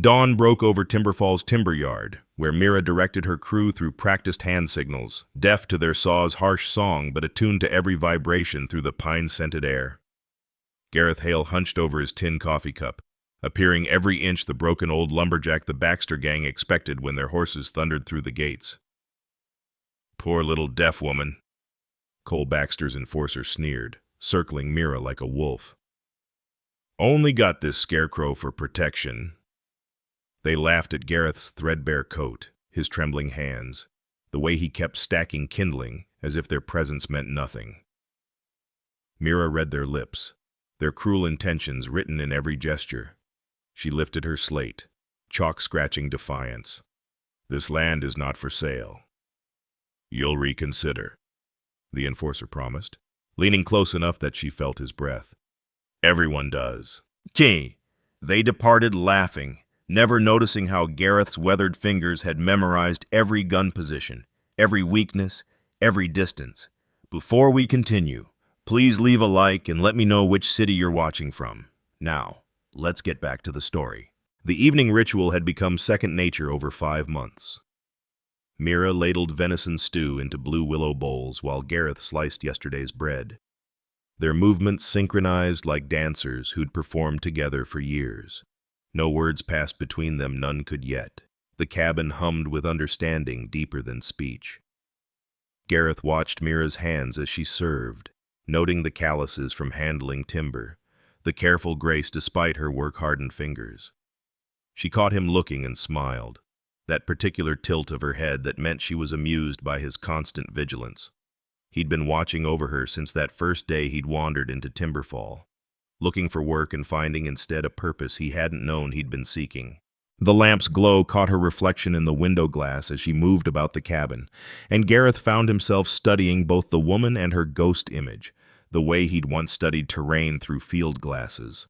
Dawn broke over Timberfall's timber yard, where Mira directed her crew through practiced hand signals, deaf to their saw's harsh song but attuned to every vibration through the pine-scented air. Gareth Hale hunched over his tin coffee cup, appearing every inch the broken old lumberjack the Baxter gang expected when their horses thundered through the gates. "Poor little deaf woman," Cole Baxter's enforcer sneered, circling Mira like a wolf. "Only got this scarecrow for protection." They laughed at Gareth's threadbare coat, his trembling hands, the way he kept stacking kindling as if their presence meant nothing. Mira read their lips, their cruel intentions written in every gesture. She lifted her slate, chalk-scratching defiance. "This land is not for sale." "You'll reconsider," the enforcer promised, leaning close enough that she felt his breath. "Everyone does." Gee! They departed laughing, never noticing how Gareth's weathered fingers had memorized every gun position, every weakness, every distance. "Before we continue, please leave a like and let me know which city you're watching from. Now, let's get back to the story." The evening ritual had become second nature over 5 months. Mira ladled venison stew into blue willow bowls while Gareth sliced yesterday's bread. Their movements synchronized like dancers who'd performed together for years. No words passed between them, none could yet. The cabin hummed with understanding deeper than speech. Gareth watched Mira's hands as she served, noting the calluses from handling timber, the careful grace despite her work-hardened fingers. She caught him looking and smiled, that particular tilt of her head that meant she was amused by his constant vigilance. He'd been watching over her since that first day he'd wandered into Timberfall, looking for work and finding instead a purpose he hadn't known he'd been seeking. The lamp's glow caught her reflection in the window glass as she moved about the cabin, and Gareth found himself studying both the woman and her ghost image, the way he'd once studied terrain through field glasses.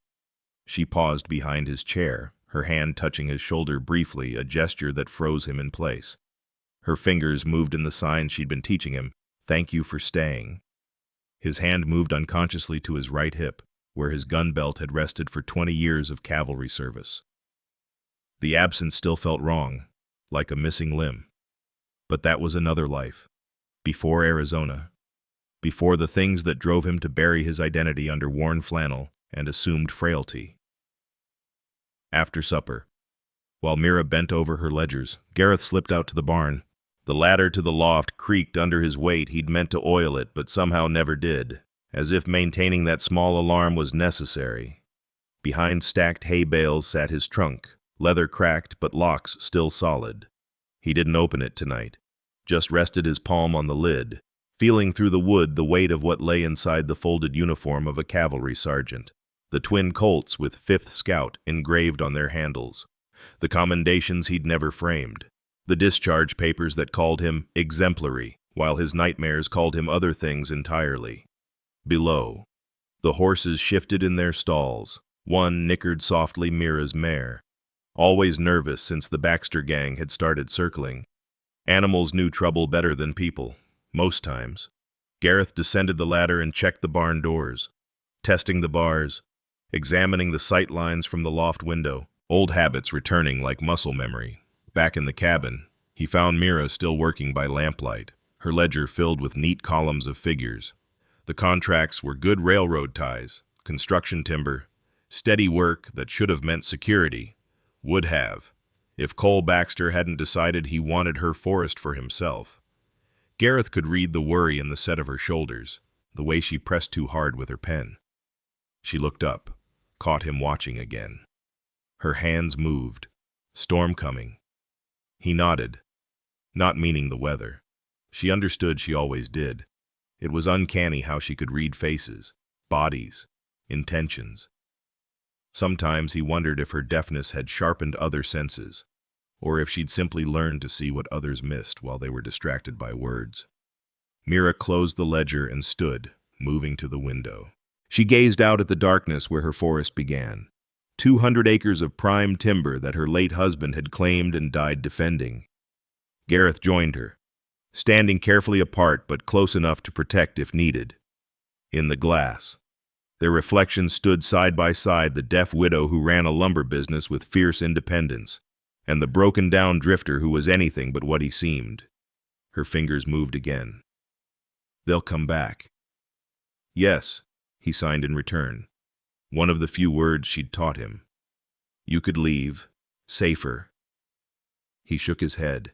She paused behind his chair, her hand touching his shoulder briefly, a gesture that froze him in place. Her fingers moved in the signs she'd been teaching him, "Thank you for staying." His hand moved unconsciously to his right hip, where his gun belt had rested for 20 years of cavalry service. The absence still felt wrong, like a missing limb. But that was another life, before Arizona, before the things that drove him to bury his identity under worn flannel and assumed frailty. After supper, while Mira bent over her ledgers, Gareth slipped out to the barn. The ladder to the loft creaked under his weight. He'd meant to oil it, but somehow never did, as if maintaining that small alarm was necessary. Behind stacked hay bales sat his trunk, leather cracked but locks still solid. He didn't open it tonight, just rested his palm on the lid, feeling through the wood the weight of what lay inside the folded uniform of a cavalry sergeant. The twin Colts with 5th Scout engraved on their handles, the commendations he'd never framed, the discharge papers that called him exemplary, while his nightmares called him other things entirely. Below, the horses shifted in their stalls. One nickered softly Mira's mare, always nervous since the Baxter gang had started circling. Animals knew trouble better than people, most times. Gareth descended the ladder and checked the barn doors, testing the bars, examining the sight lines from the loft window, old habits returning like muscle memory. Back in the cabin, he found Mira still working by lamplight, her ledger filled with neat columns of figures. The contracts were good railroad ties, construction timber, steady work that should have meant security, would have, if Cole Baxter hadn't decided he wanted her forest for himself. Gareth could read the worry in the set of her shoulders, the way she pressed too hard with her pen. She looked up, caught him watching again. Her hands moved. Storm coming. He nodded, not meaning the weather. She understood she always did. It was uncanny how she could read faces, bodies, intentions. Sometimes he wondered if her deafness had sharpened other senses, or if she'd simply learned to see what others missed while they were distracted by words. Mira closed the ledger and stood, moving to the window. She gazed out at the darkness where her forest began. 200 acres of prime timber that her late husband had claimed and died defending. Gareth joined her, standing carefully apart but close enough to protect if needed. In the glass, Their reflections stood side by side, the deaf widow who ran a lumber business with fierce independence, and the broken-down drifter who was anything but what he seemed. Her fingers moved again. "They'll come back." "Yes," he signed in return, one of the few words she'd taught him. "You could leave. Safer." He shook his head.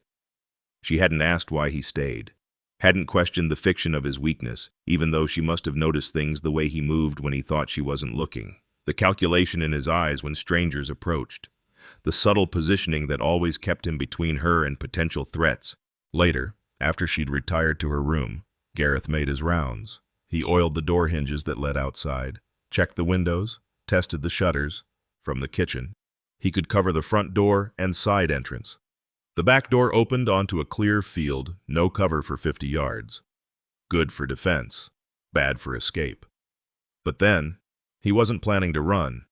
She hadn't asked why he stayed, hadn't questioned the fiction of his weakness, even though she must have noticed things the way he moved when he thought she wasn't looking, the calculation in his eyes when strangers approached, the subtle positioning that always kept him between her and potential threats. Later, after she'd retired to her room, Gareth made his rounds. He oiled the door hinges that led outside, checked the windows, tested the shutters. From the kitchen, he could cover the front door and side entrance. The back door opened onto a clear field, no cover for 50 yards. Good for defense, bad for escape. But then, he wasn't planning to run.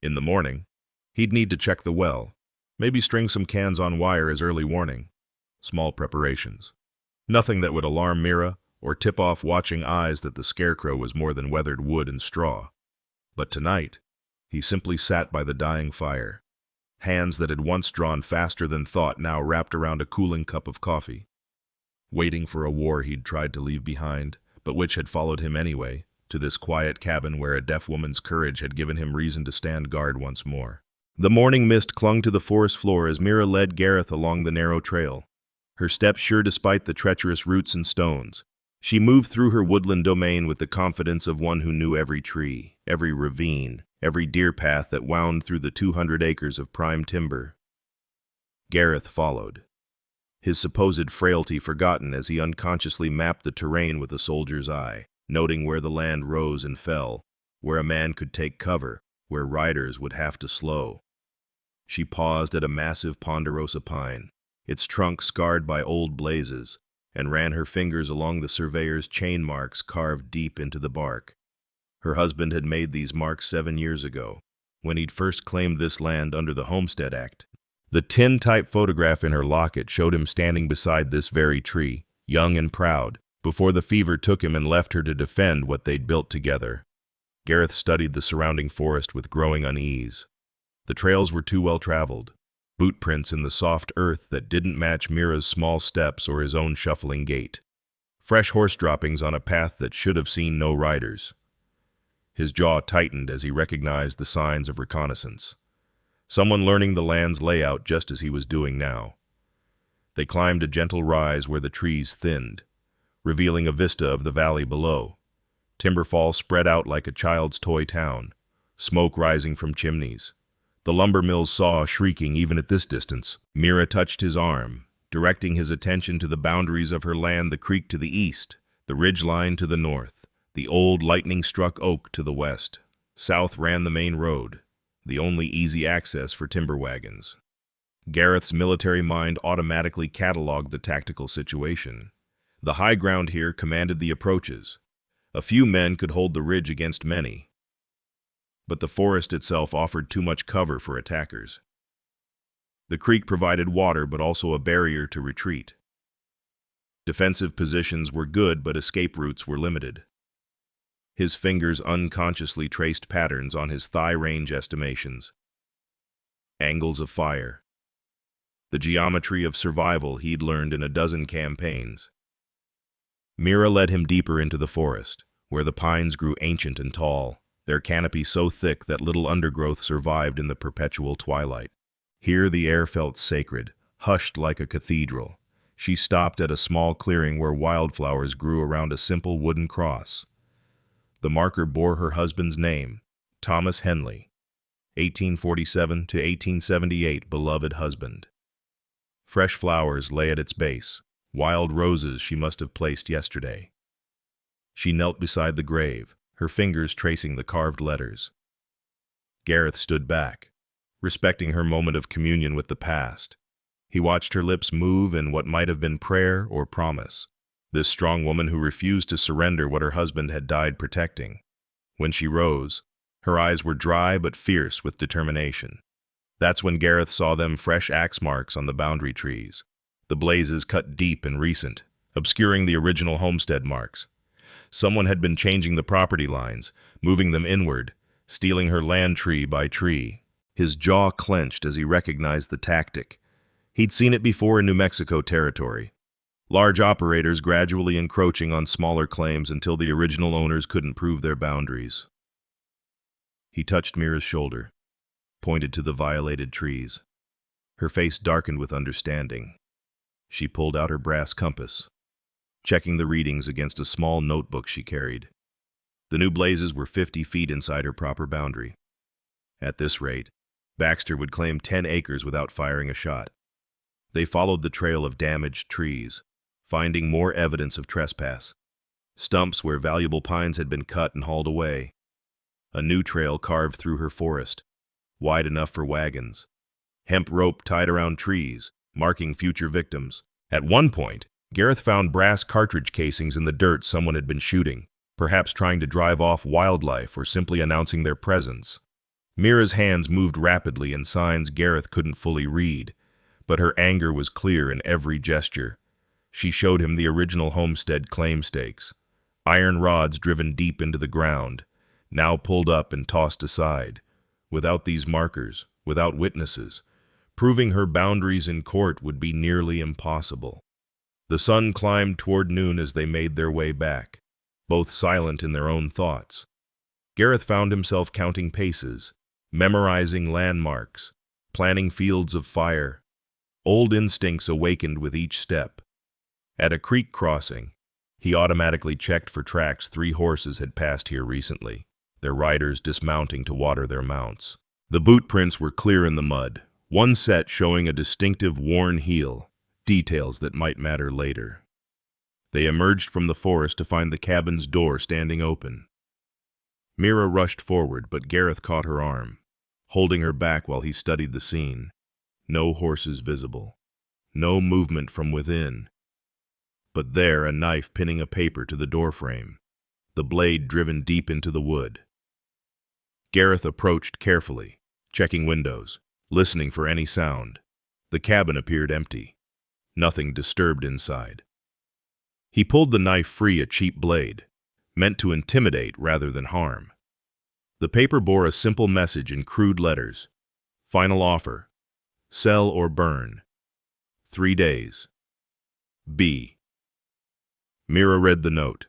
In the morning, he'd need to check the well, maybe string some cans on wire as early warning. Small preparations. Nothing that would alarm Mira or tip off watching eyes that the scarecrow was more than weathered wood and straw. But tonight, he simply sat by the dying fire. Hands that had once drawn faster than thought now wrapped around a cooling cup of coffee. Waiting for a war he'd tried to leave behind, but which had followed him anyway, to this quiet cabin where a deaf woman's courage had given him reason to stand guard once more. The morning mist clung to the forest floor as Mira led Gareth along the narrow trail, her steps sure despite the treacherous roots and stones. She moved through her woodland domain with the confidence of one who knew every tree, every ravine, every deer path that wound through the 200 acres of prime timber. Gareth followed, his supposed frailty forgotten as he unconsciously mapped the terrain with a soldier's eye, noting where the land rose and fell, where a man could take cover, where riders would have to slow. She paused at a massive ponderosa pine, its trunk scarred by old blazes, and ran her fingers along the surveyor's chain marks carved deep into the bark. Her husband had made these marks 7 years ago, when he'd first claimed this land under the Homestead Act. The tin-type photograph in her locket showed him standing beside this very tree, young and proud, before the fever took him and left her to defend what they'd built together. Gareth studied the surrounding forest with growing unease. The trails were too well traveled, boot prints in the soft earth that didn't match Mira's small steps or his own shuffling gait. Fresh horse droppings on a path that should have seen no riders. His jaw tightened as he recognized the signs of reconnaissance. Someone learning the land's layout just as he was doing now. They climbed a gentle rise where the trees thinned, revealing a vista of the valley below. Timberfall spread out like a child's toy town, smoke rising from chimneys. The lumber mills saw shrieking even at this distance. Mira touched his arm, directing his attention to the boundaries of her land, the creek to the east, the ridgeline to the north, the old lightning-struck oak to the west. South ran the main road, the only easy access for timber wagons. Gareth's military mind automatically cataloged the tactical situation. The high ground here commanded the approaches. A few men could hold the ridge against many. But the forest itself offered too much cover for attackers. The creek provided water but also a barrier to retreat. Defensive positions were good, but escape routes were limited. His fingers unconsciously traced patterns on his thigh range estimations. Angles of fire. The geometry of survival he'd learned in a dozen campaigns. Mira led him deeper into the forest, where the pines grew ancient and tall, their canopy so thick that little undergrowth survived in the perpetual twilight. Here the air felt sacred, hushed like a cathedral. She stopped at a small clearing where wildflowers grew around a simple wooden cross. The marker bore her husband's name, Thomas Henley, 1847 to 1878, beloved husband. Fresh flowers lay at its base, wild roses she must have placed yesterday. She knelt beside the grave, her fingers tracing the carved letters. Gareth stood back, respecting her moment of communion with the past. He watched her lips move in what might have been prayer or promise. This strong woman who refused to surrender what her husband had died protecting. When she rose, her eyes were dry but fierce with determination. That's when Gareth saw them fresh axe marks on the boundary trees. The blazes cut deep and recent, obscuring the original homestead marks. Someone had been changing the property lines, moving them inward, stealing her land tree by tree. His jaw clenched as he recognized the tactic. He'd seen it before in New Mexico territory. Large operators gradually encroaching on smaller claims until the original owners couldn't prove their boundaries. He touched Mira's shoulder, pointed to the violated trees. Her face darkened with understanding. She pulled out her brass compass, checking the readings against a small notebook she carried. The new blazes were 50 feet inside her proper boundary. At this rate, Baxter would claim 10 acres without firing a shot. They followed the trail of damaged trees, finding more evidence of trespass. Stumps where valuable pines had been cut and hauled away. A new trail carved through her forest, wide enough for wagons. Hemp rope tied around trees, marking future victims. At one point, Gareth found brass cartridge casings in the dirt someone had been shooting, perhaps trying to drive off wildlife or simply announcing their presence. Mira's hands moved rapidly in signs Gareth couldn't fully read, but her anger was clear in every gesture. She showed him the original homestead claim stakes, iron rods driven deep into the ground, now pulled up and tossed aside. Without these markers, without witnesses, proving her boundaries in court would be nearly impossible. The sun climbed toward noon as they made their way back, both silent in their own thoughts. Gareth found himself counting paces, memorizing landmarks, planning fields of fire. Old instincts awakened with each step. At a creek crossing, he automatically checked for tracks 3 horses had passed here recently, their riders dismounting to water their mounts. The boot prints were clear in the mud, one set showing a distinctive worn heel, details that might matter later. They emerged from the forest to find the cabin's door standing open. Mira rushed forward, but Gareth caught her arm, holding her back while he studied the scene. No horses visible, no movement from within. But there, a knife pinning a paper to the doorframe, the blade driven deep into the wood. Gareth approached carefully, checking windows, listening for any sound. The cabin appeared empty. Nothing disturbed inside. He pulled the knife free, a cheap blade, meant to intimidate rather than harm. The paper bore a simple message in crude letters. Final offer. Sell or burn. 3 days. B. Mira read the note,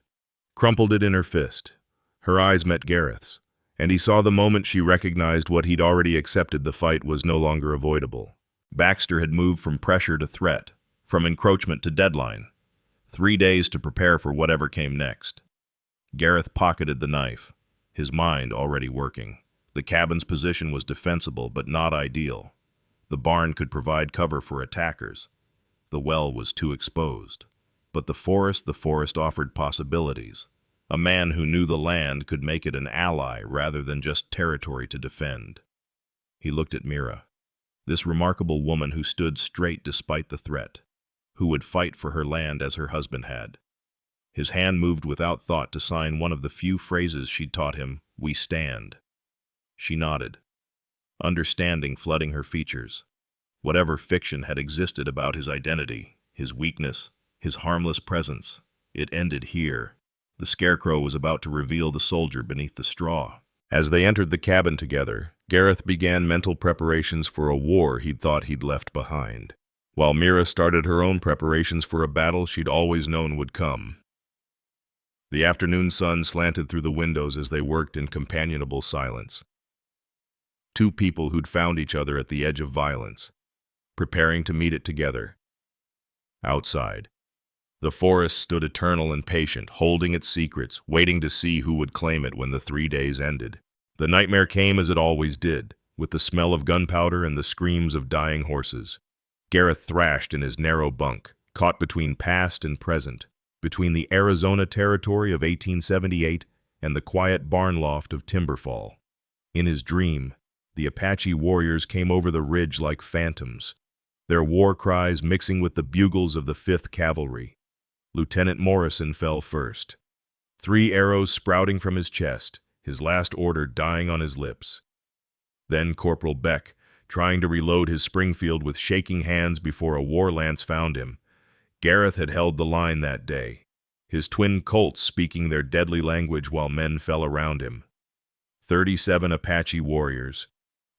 crumpled it in her fist. Her eyes met Gareth's, and he saw the moment she recognized what he'd already accepted: the fight was no longer avoidable. Baxter had moved from pressure to threat, from encroachment to deadline. 3 days to prepare for whatever came next. Gareth pocketed the knife, his mind already working. The cabin's position was defensible, but not ideal. The barn could provide cover for attackers. The well was too exposed. But the forest offered possibilities. A man who knew the land could make it an ally rather than just territory to defend. He looked at Mira, this remarkable woman who stood straight despite the threat, who would fight for her land as her husband had. His hand moved without thought to sign one of the few phrases she'd taught him: "We stand." She nodded, understanding flooding her features. Whatever fiction had existed about his identity, his weakness, his harmless presence, it ended here. The scarecrow was about to reveal the soldier beneath the straw. As they entered the cabin together, Gareth began mental preparations for a war he'd thought he'd left behind, while Mira started her own preparations for a battle she'd always known would come. The afternoon sun slanted through the windows as they worked in companionable silence. 2 people who'd found each other at the edge of violence, preparing to meet it together. Outside, the forest stood eternal and patient, holding its secrets, waiting to see who would claim it when the 3 days ended. The nightmare came as it always did, with the smell of gunpowder and the screams of dying horses. Gareth thrashed in his narrow bunk, caught between past and present, between the Arizona territory of 1878 and the quiet barn loft of Timberfall. In his dream, the Apache warriors came over the ridge like phantoms, their war cries mixing with the bugles of the 5th Cavalry. Lieutenant Morrison fell first, 3 arrows sprouting from his chest, his last order dying on his lips. Then Corporal Beck, trying to reload his Springfield with shaking hands before a war lance found him. Gareth had held the line that day. his twin Colts speaking their deadly language while men fell around him. 37 Apache warriors,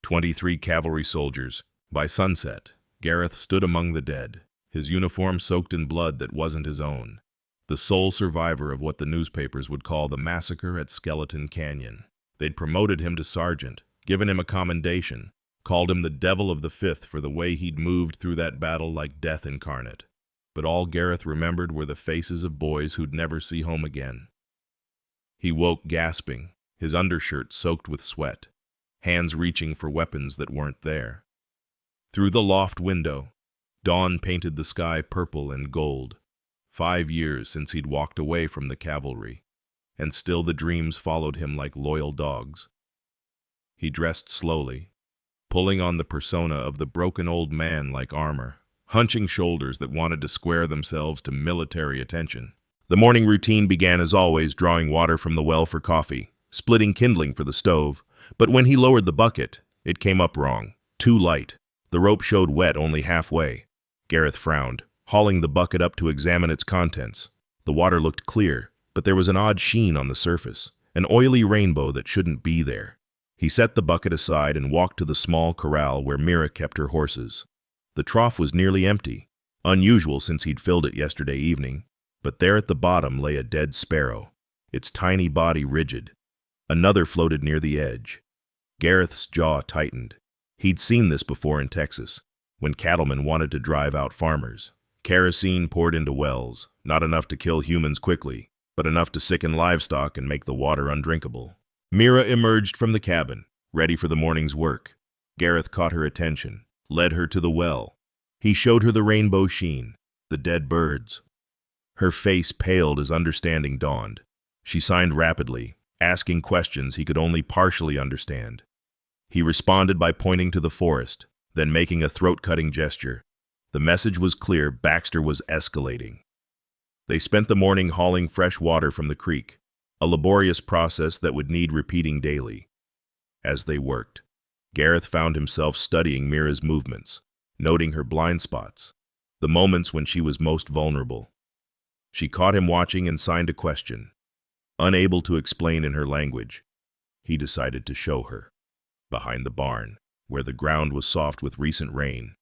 23 cavalry soldiers. By sunset, Gareth stood among the dead, his uniform soaked in blood that wasn't his own, the sole survivor of what the newspapers would call the massacre at Skeleton Canyon. They'd promoted him to sergeant, given him a commendation, called him the Devil of the Fifth for the way he'd moved through that battle like death incarnate. But all Gareth remembered were the faces of boys who'd never see home again. He woke gasping, his undershirt soaked with sweat, hands reaching for weapons that weren't there. Through the loft window, dawn painted the sky purple and gold. 5 years since he'd walked away from the cavalry, and still the dreams followed him like loyal dogs. He dressed slowly, pulling on the persona of the broken old man like armor, hunching shoulders that wanted to square themselves to military attention. The morning routine began as always, drawing water from the well for coffee, splitting kindling for the stove, but when he lowered the bucket, it came up wrong, too light. The rope showed wet only halfway. Gareth frowned, hauling the bucket up to examine its contents. The water looked clear, but there was an odd sheen on the surface, an oily rainbow that shouldn't be there. He set the bucket aside and walked to the small corral where Mira kept her horses. The trough was nearly empty, unusual since he'd filled it yesterday evening, but there at the bottom lay a dead sparrow, its tiny body rigid. Another floated near the edge. Gareth's jaw tightened. He'd seen this before in Texas, when cattlemen wanted to drive out farmers. Kerosene poured into wells, not enough to kill humans quickly, but enough to sicken livestock and make the water undrinkable. Mira emerged from the cabin, ready for the morning's work. Gareth caught her attention, led her to the well. He showed her the rainbow sheen, the dead birds. Her face paled as understanding dawned. She signed rapidly, asking questions he could only partially understand. He responded by pointing to the forest, then making a throat-cutting gesture. The message was clear: Baxter was escalating. They spent the morning hauling fresh water from the creek, a laborious process that would need repeating daily. As they worked, Gareth found himself studying Mira's movements, noting her blind spots, the moments when she was most vulnerable. She caught him watching and signed a question. Unable to explain in her language, he decided to show her. Behind the barn, where the ground was soft with recent rain,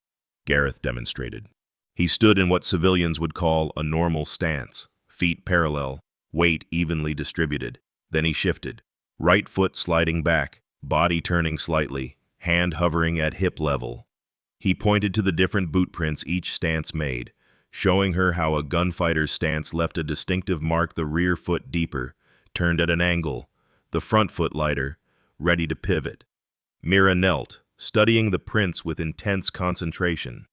Gareth demonstrated. He stood in what civilians would call a normal stance, feet parallel, weight evenly distributed. Then he shifted, right foot sliding back, body turning slightly, hand hovering at hip level. He pointed to the different boot prints each stance made, showing her how a gunfighter's stance left a distinctive mark: the rear foot deeper, turned at an angle, the front foot lighter, ready to pivot. Mira knelt, studying the prints with intense concentration.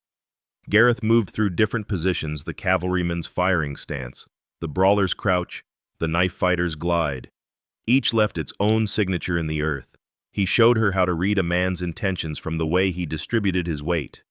Gareth moved through different positions: the cavalryman's firing stance, the brawler's crouch, the knife fighter's glide. Each left its own signature in the earth. He showed her how to read a man's intentions from the way he distributed his weight,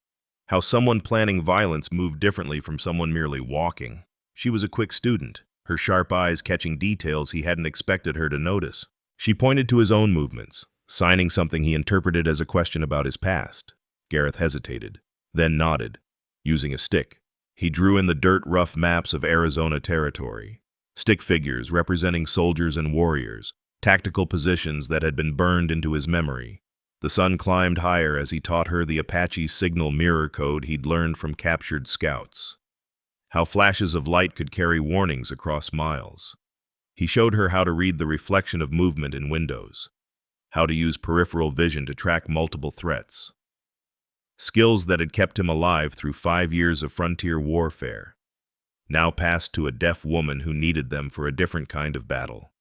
how someone planning violence moved differently from someone merely walking. She was a quick student, her sharp eyes catching details he hadn't expected her to notice. She pointed to his own movements, signing something he interpreted as a question about his past. Gareth hesitated, then nodded. Using a stick, he drew in the dirt-rough maps of Arizona territory, stick figures representing soldiers and warriors, tactical positions that had been burned into his memory. The sun climbed higher as he taught her the Apache signal mirror code he'd learned from captured scouts, how flashes of light could carry warnings across miles. He showed her how to read the reflection of movement in windows, how to use peripheral vision to track multiple threats. Skills that had kept him alive through 5 years of frontier warfare, now passed to a deaf woman who needed them for a different kind of battle.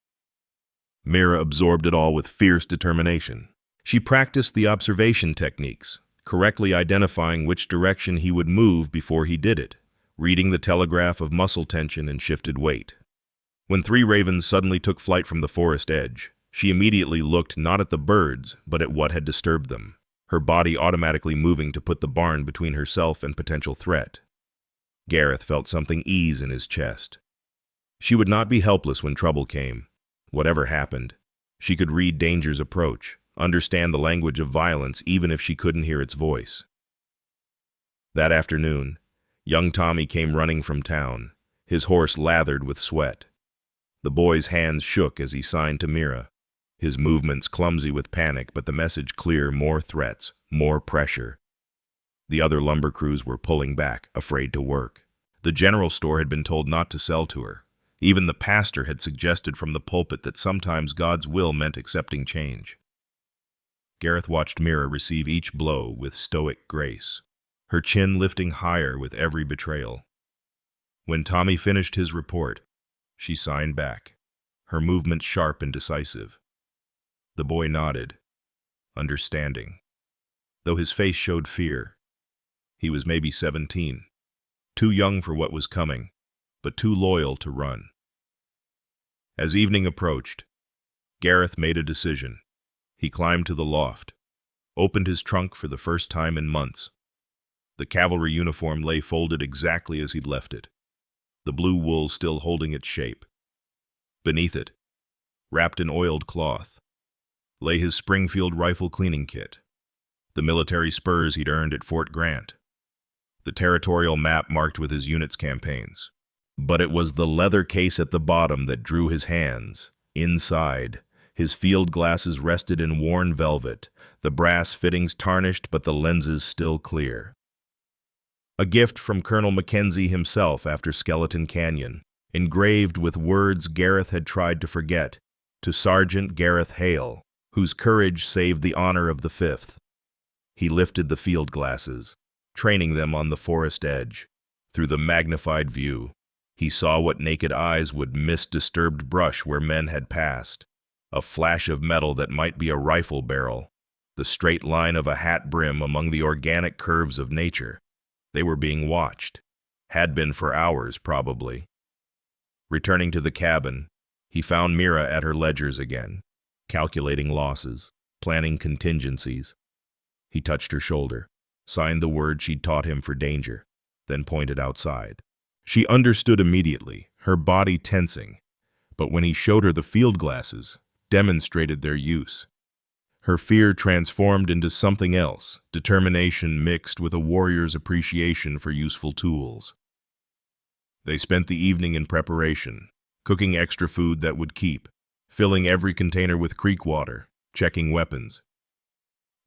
Mira absorbed it all with fierce determination. She practiced the observation techniques, correctly identifying which direction he would move before he did it, reading the telegraph of muscle tension and shifted weight. When 3 ravens suddenly took flight from the forest edge, she immediately looked not at the birds, but at what had disturbed them, her body automatically moving to put the barn between herself and potential threat. Gareth felt something ease in his chest. She would not be helpless when trouble came. Whatever happened, she could read danger's approach, understand the language of violence even if she couldn't hear its voice. That afternoon, young Tommy came running from town, his horse lathered with sweat. The boy's hands shook as he signed to Mira, his movements clumsy with panic, but the message clear: more threats, more pressure. The other lumber crews were pulling back, afraid to work. The general store had been told not to sell to her. Even the pastor had suggested from the pulpit that sometimes God's will meant accepting change. Gareth watched Mira receive each blow with stoic grace, her chin lifting higher with every betrayal. When Tommy finished his report, she signed back, her movements sharp and decisive. The boy nodded, understanding, though his face showed fear. He was maybe 17, too young for what was coming, but too loyal to run. As evening approached, Gareth made a decision. He climbed to the loft, opened his trunk for the first time in months. The cavalry uniform lay folded exactly as he'd left it, the blue wool still holding its shape. Beneath it, wrapped in oiled cloth, lay his Springfield rifle cleaning kit, the military spurs he'd earned at Fort Grant, the territorial map marked with his unit's campaigns. But it was the leather case at the bottom that drew his hands. Inside, his field glasses rested in worn velvet, the brass fittings tarnished but the lenses still clear. A gift from Colonel Mackenzie himself after Skeleton Canyon, engraved with words Gareth had tried to forget, to Sergeant Gareth Hale, whose courage saved the honor of the 5th. He lifted the field glasses, training them on the forest edge. Through the magnified view, he saw what naked eyes would miss: disturbed brush where men had passed, a flash of metal that might be a rifle barrel, the straight line of a hat brim among the organic curves of nature. They were being watched, had been for hours probably. Returning to the cabin, he found Mira at her ledgers again, calculating losses, planning contingencies. He touched her shoulder, signed the word she'd taught him for danger, then pointed outside. She understood immediately, her body tensing, but when he showed her the field glasses, demonstrated their use. Her fear transformed into something else, determination mixed with a warrior's appreciation for useful tools. They spent the evening in preparation, cooking extra food that would keep, filling every container with creek water, checking weapons.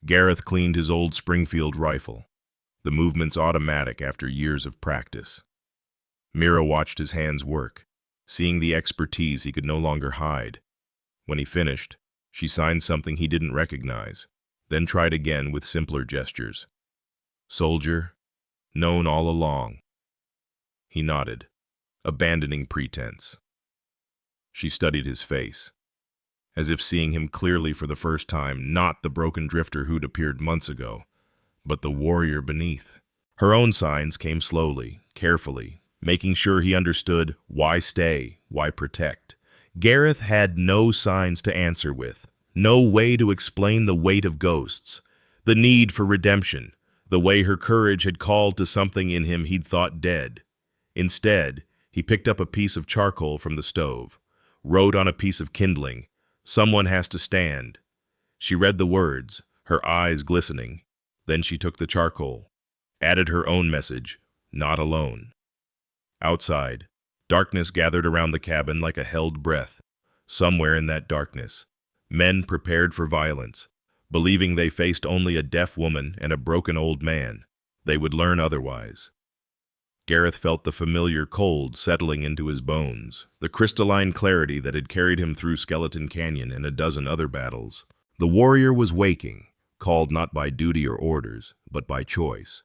Gareth cleaned his old Springfield rifle, the movements automatic after years of practice. Mira watched his hands work, seeing the expertise he could no longer hide. When he finished, she signed something he didn't recognize, then tried again with simpler gestures. Soldier, known all along. He nodded, abandoning pretense. She studied his face, as if seeing him clearly for the first time, not the broken drifter who'd appeared months ago, but the warrior beneath. Her own signs came slowly, carefully, making sure he understood why stay, why protect. Gareth had no signs to answer with, no way to explain the weight of ghosts, the need for redemption, the way her courage had called to something in him he'd thought dead. Instead, he picked up a piece of charcoal from the stove, wrote on a piece of kindling, "Someone has to stand." She read the words, her eyes glistening. Then she took the charcoal, added her own message, "Not alone." Outside, darkness gathered around the cabin like a held breath. Somewhere in that darkness, men prepared for violence, believing they faced only a deaf woman and a broken old man. They would learn otherwise. Gareth felt the familiar cold settling into his bones, the crystalline clarity that had carried him through Skeleton Canyon and a dozen other battles. The warrior was waking, called not by duty or orders, but by choice,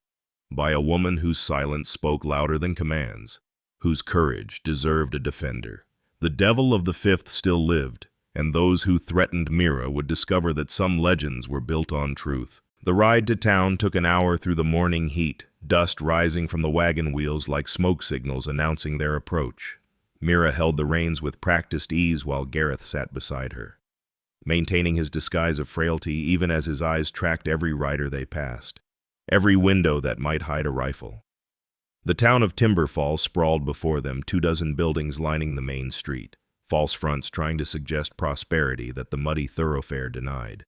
by a woman whose silence spoke louder than commands, whose courage deserved a defender. The devil of the 5th still lived, and those who threatened Mira would discover that some legends were built on truth. The ride to town took an hour through the morning heat, dust rising from the wagon wheels like smoke signals announcing their approach. Mira held the reins with practiced ease while Gareth sat beside her, maintaining his disguise of frailty even as his eyes tracked every rider they passed, every window that might hide a rifle. The town of Timber Falls sprawled before them, 24 buildings lining the main street, false fronts trying to suggest prosperity that the muddy thoroughfare denied.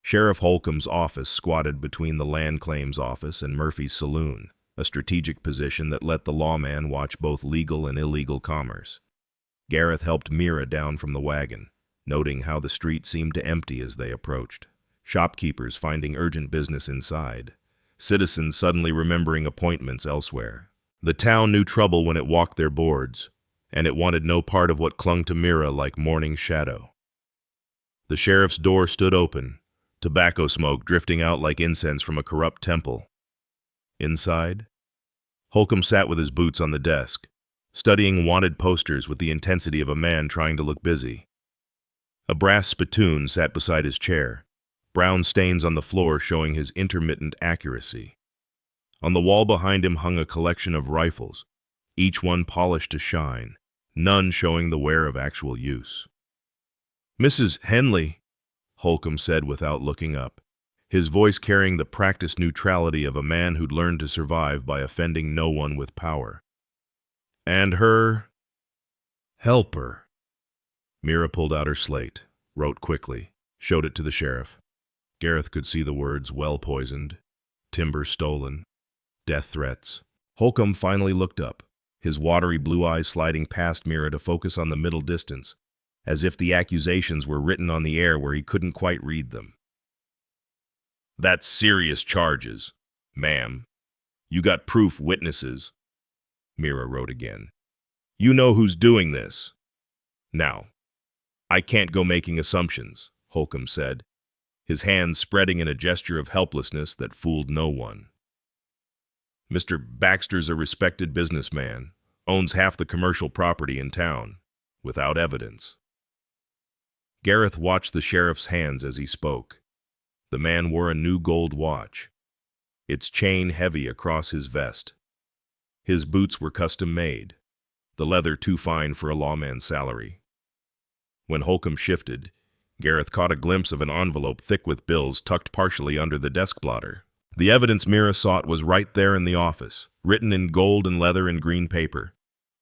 Sheriff Holcomb's office squatted between the land claims office and Murphy's saloon, a strategic position that let the lawman watch both legal and illegal commerce. Gareth helped Mira down from the wagon, noting how the street seemed to empty as they approached. Shopkeepers finding urgent business inside. Citizens suddenly remembering appointments elsewhere. The town knew trouble when it walked their boards, and it wanted no part of what clung to Mira like morning shadow. The sheriff's door stood open, tobacco smoke drifting out like incense from a corrupt temple. Inside, Holcomb sat with his boots on the desk, studying wanted posters with the intensity of a man trying to look busy. A brass spittoon sat beside his chair, brown stains on the floor showing his intermittent accuracy. On the wall behind him hung a collection of rifles, each one polished to shine, none showing the wear of actual use. "Mrs. Henley," Holcomb said without looking up, his voice carrying the practiced neutrality of a man who'd learned to survive by offending no one with power. "And her helper." Mira pulled out her slate, wrote quickly, showed it to the sheriff. Gareth could see the words well poisoned, timber stolen, death threats. Holcomb finally looked up, his watery blue eyes sliding past Mira to focus on the middle distance, as if the accusations were written on the air where he couldn't quite read them. "That's serious charges, ma'am. You got proof, witnesses," Mira wrote again. "You know who's doing this. Now, I can't go making assumptions," Holcomb said, his hands spreading in a gesture of helplessness that fooled no one. "Mr. Baxter's a respected businessman, owns half the commercial property in town, without evidence." Gareth watched the sheriff's hands as he spoke. The man wore a new gold watch, its chain heavy across his vest. His boots were custom-made, the leather too fine for a lawman's salary. When Holcomb shifted, Gareth caught a glimpse of an envelope thick with bills tucked partially under the desk blotter. The evidence Mira sought was right there in the office, written in gold and leather and green paper.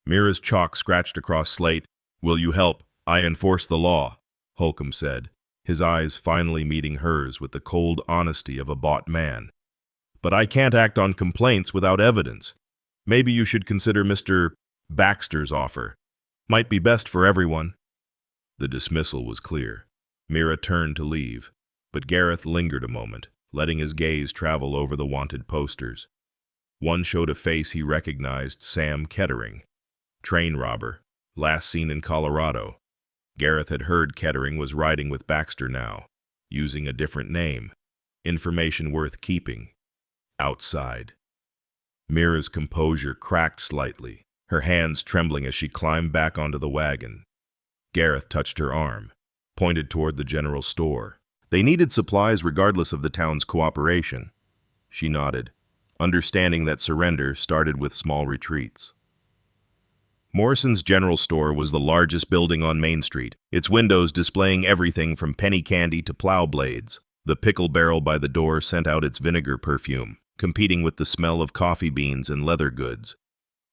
Mira's chalk scratched across slate. "Will you help? I enforce the law," Holcomb said, his eyes finally meeting hers with the cold honesty of a bought man. "But I can't act on complaints without evidence. Maybe you should consider Mr. Baxter's offer. Might be best for everyone." The dismissal was clear. Mira turned to leave, but Gareth lingered a moment, letting his gaze travel over the wanted posters. One showed a face he recognized, Sam Kettering, train robber, last seen in Colorado. Gareth had heard Kettering was riding with Baxter now, using a different name. Information worth keeping. Outside. Mira's composure cracked slightly, her hands trembling as she climbed back onto the wagon. Gareth touched her arm, pointed toward the general store. They needed supplies regardless of the town's cooperation. She nodded, understanding that surrender started with small retreats. Morrison's General Store was the largest building on Main Street, its windows displaying everything from penny candy to plow blades. The pickle barrel by the door sent out its vinegar perfume, competing with the smell of coffee beans and leather goods.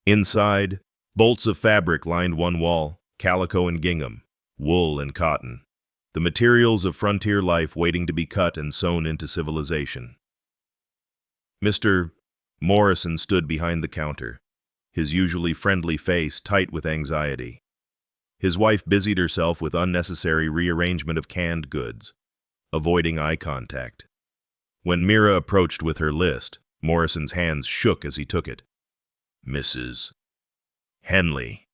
Inside, bolts of fabric lined one wall, calico and gingham, wool and cotton, the materials of frontier life waiting to be cut and sewn into civilization. Mr. Morrison stood behind the counter, his usually friendly face tight with anxiety. His wife busied herself with unnecessary rearrangement of canned goods, avoiding eye contact. When Mira approached with her list, Morrison's hands shook as he took it. "Mrs. Henley,"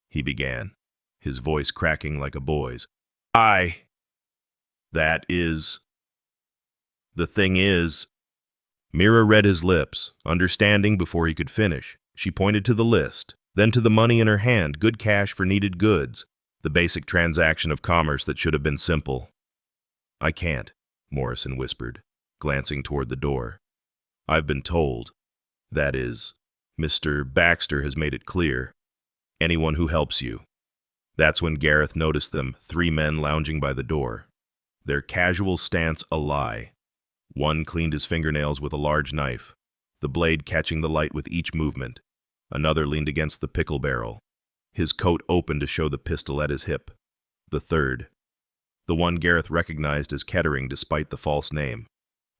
he began, his voice cracking like a boy's. That is... The thing is..." Mira read his lips, understanding before he could finish. She pointed to the list, then to the money in her hand, good cash for needed goods, the basic transaction of commerce that should have been simple. "I can't," Morrison whispered, glancing toward the door. "I've been told. That is, Mr. Baxter has made it clear. Anyone who helps you." That's when Gareth noticed them, 3 men lounging by the door, their casual stance a lie. One cleaned his fingernails with a large knife, the blade catching the light with each movement. Another leaned against the pickle barrel, his coat open to show the pistol at his hip. The third, the one Gareth recognized as Kettering despite the false name,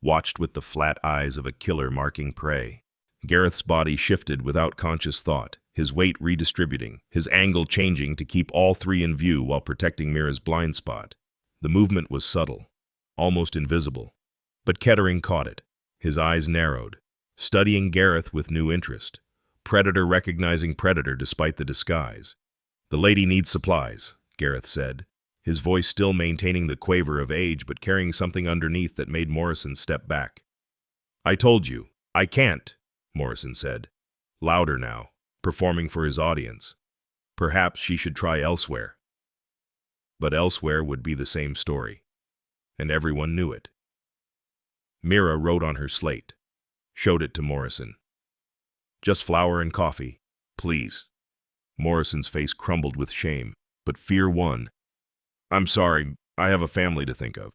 watched with the flat eyes of a killer marking prey. Gareth's body shifted without conscious thought, his weight redistributing, his angle changing to keep all three in view while protecting Mira's blind spot. The movement was subtle, almost invisible, but Kettering caught it. His eyes narrowed, studying Gareth with new interest. Predator recognizing predator despite the disguise. "The lady needs supplies," Gareth said, his voice still maintaining the quaver of age but carrying something underneath that made Morrison step back. "I told you, I can't," Morrison said, louder now, performing for his audience. Perhaps she should try elsewhere. But elsewhere would be the same story, and everyone knew it. Mira wrote on her slate, showed it to Morrison. "Just flour and coffee, please." Morrison's face crumbled with shame, but fear won. "I'm sorry, I have a family to think of."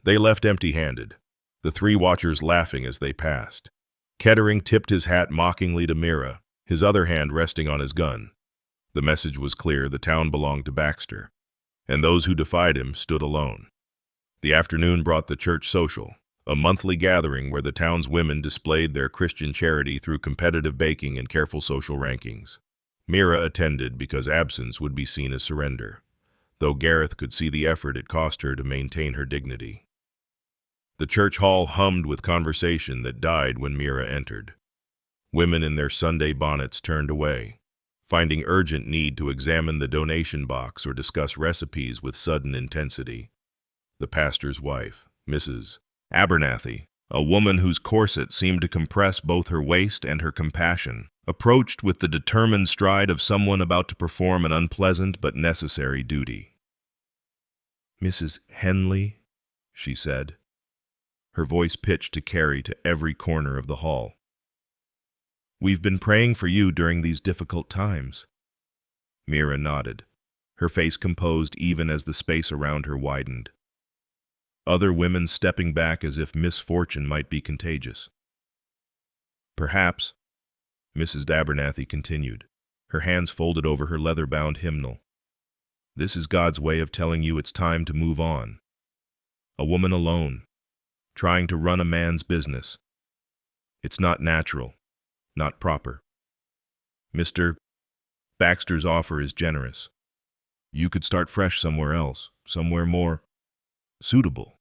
They left empty-handed, the three watchers laughing as they passed. Kettering tipped his hat mockingly to Mira, his other hand resting on his gun. The message was clear: the town belonged to Baxter, and those who defied him stood alone. The afternoon brought the church social, a monthly gathering where the town's women displayed their Christian charity through competitive baking and careful social rankings. Mira attended because absence would be seen as surrender, though Gareth could see the effort it cost her to maintain her dignity. The church hall hummed with conversation that died when Mira entered. Women in their Sunday bonnets turned away, finding urgent need to examine the donation box or discuss recipes with sudden intensity. The pastor's wife, Mrs. Abernathy, a woman whose corset seemed to compress both her waist and her compassion, approached with the determined stride of someone about to perform an unpleasant but necessary duty. "Mrs. Henley," she said, her voice pitched to carry to every corner of the hall. "We've been praying for you during these difficult times." Mira nodded, her face composed even as the space around her widened. Other women stepping back as if misfortune might be contagious. "Perhaps," Mrs. Abernathy continued, her hands folded over her leather-bound hymnal, "this is God's way of telling you it's time to move on. A woman alone, trying to run a man's business. It's not natural, not proper. Mr. Baxter's offer is generous. You could start fresh somewhere else, somewhere more suitable."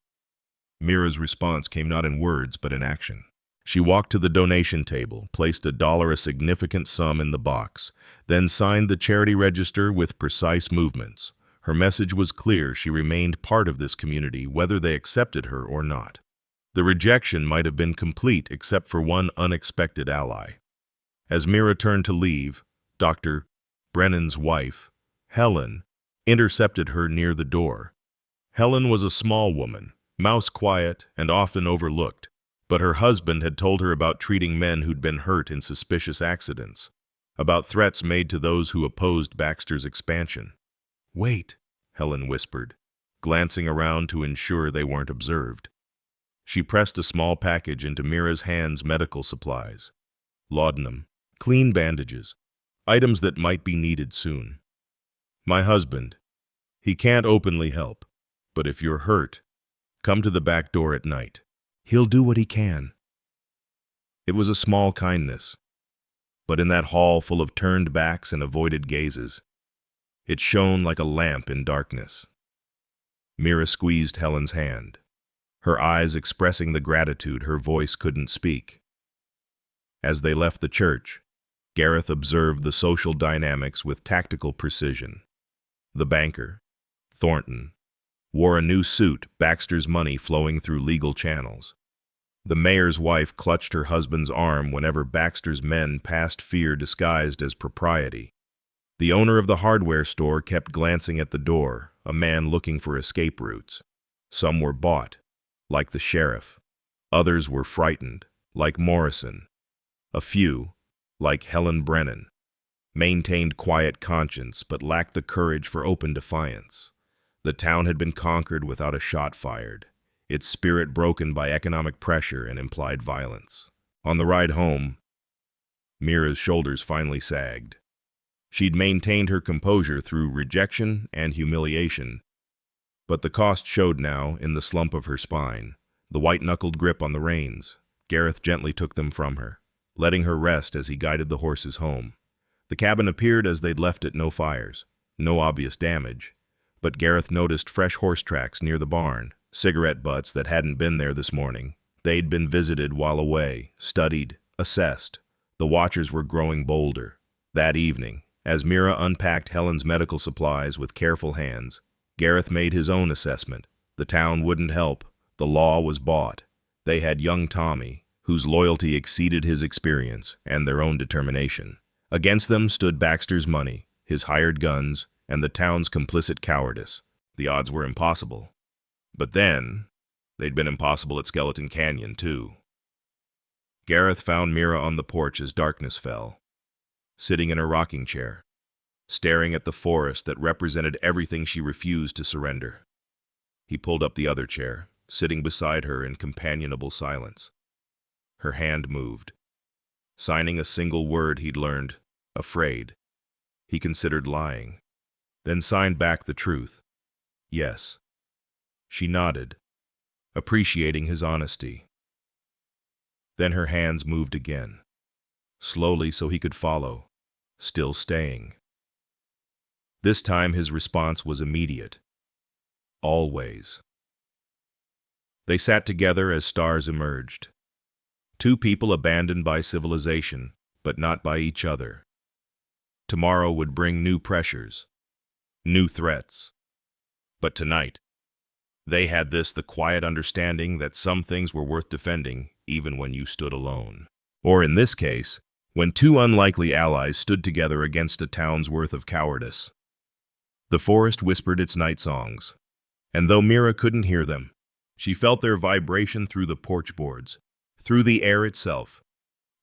Mira's response came not in words, but in action. She walked to the donation table, placed $1, a significant sum, in the box, then signed the charity register with precise movements. Her message was clear: she remained part of this community, whether they accepted her or not. The rejection might have been complete except for one unexpected ally. As Mira turned to leave, Dr. Brennan's wife, Helen, intercepted her near the door. Helen was a small woman, mouse-quiet and often overlooked, but her husband had told her about treating men who'd been hurt in suspicious accidents, about threats made to those who opposed Baxter's expansion. "Wait," Helen whispered, glancing around to ensure they weren't observed. She pressed a small package into Mira's hands: medical supplies, laudanum, clean bandages, items that might be needed soon. "My husband. He can't openly help, but if you're hurt, come to the back door at night. He'll do what he can." It was a small kindness, but in that hall full of turned backs and avoided gazes, it shone like a lamp in darkness. Mira squeezed Helen's hand, her eyes expressing the gratitude her voice couldn't speak. As they left the church, Gareth observed the social dynamics with tactical precision. The banker, Thornton, wore a new suit, Baxter's money flowing through legal channels. The mayor's wife clutched her husband's arm whenever Baxter's men passed, fear disguised as propriety. The owner of the hardware store kept glancing at the door, a man looking for escape routes. Some were bought, like the sheriff. Others were frightened, like Morrison. A few, like Helen Brennan, maintained quiet conscience but lacked the courage for open defiance. The town had been conquered without a shot fired, its spirit broken by economic pressure and implied violence. On the ride home, Mira's shoulders finally sagged. She'd maintained her composure through rejection and humiliation, but the cost showed now in the slump of her spine, the white-knuckled grip on the reins. Gareth gently took them from her. letting her rest as he guided the horses home. The cabin appeared as they'd left it, no fires, no obvious damage. But Gareth noticed fresh horse tracks near the barn, cigarette butts that hadn't been there this morning. They'd been visited while away, studied, assessed. The watchers were growing bolder. That evening, as Mira unpacked Helen's medical supplies with careful hands, Gareth made his own assessment. The town wouldn't help. The law was bought. They had young Tommy, whose loyalty exceeded his experience and their own determination. Against them stood Baxter's money, his hired guns, and the town's complicit cowardice. The odds were impossible. But then, they'd been impossible at Skeleton Canyon, too. Gareth found Mira on the porch as darkness fell, sitting in her rocking chair, staring at the forest that represented everything she refused to surrender. He pulled up the other chair, sitting beside her in companionable silence. Her hand moved, signing a single word he'd learned, afraid. He considered lying, then signed back the truth. Yes. She nodded, appreciating his honesty. Then her hands moved again, slowly so he could follow, still staying. This time his response was immediate. Always. They sat together as stars emerged. Two people abandoned by civilization, but not by each other. Tomorrow would bring new pressures, new threats. But tonight, they had the quiet understanding that some things were worth defending even when you stood alone. Or in this case, when two unlikely allies stood together against a town's worth of cowardice. The forest whispered its night songs, and though Mira couldn't hear them, she felt their vibration through the porch boards, through the air itself.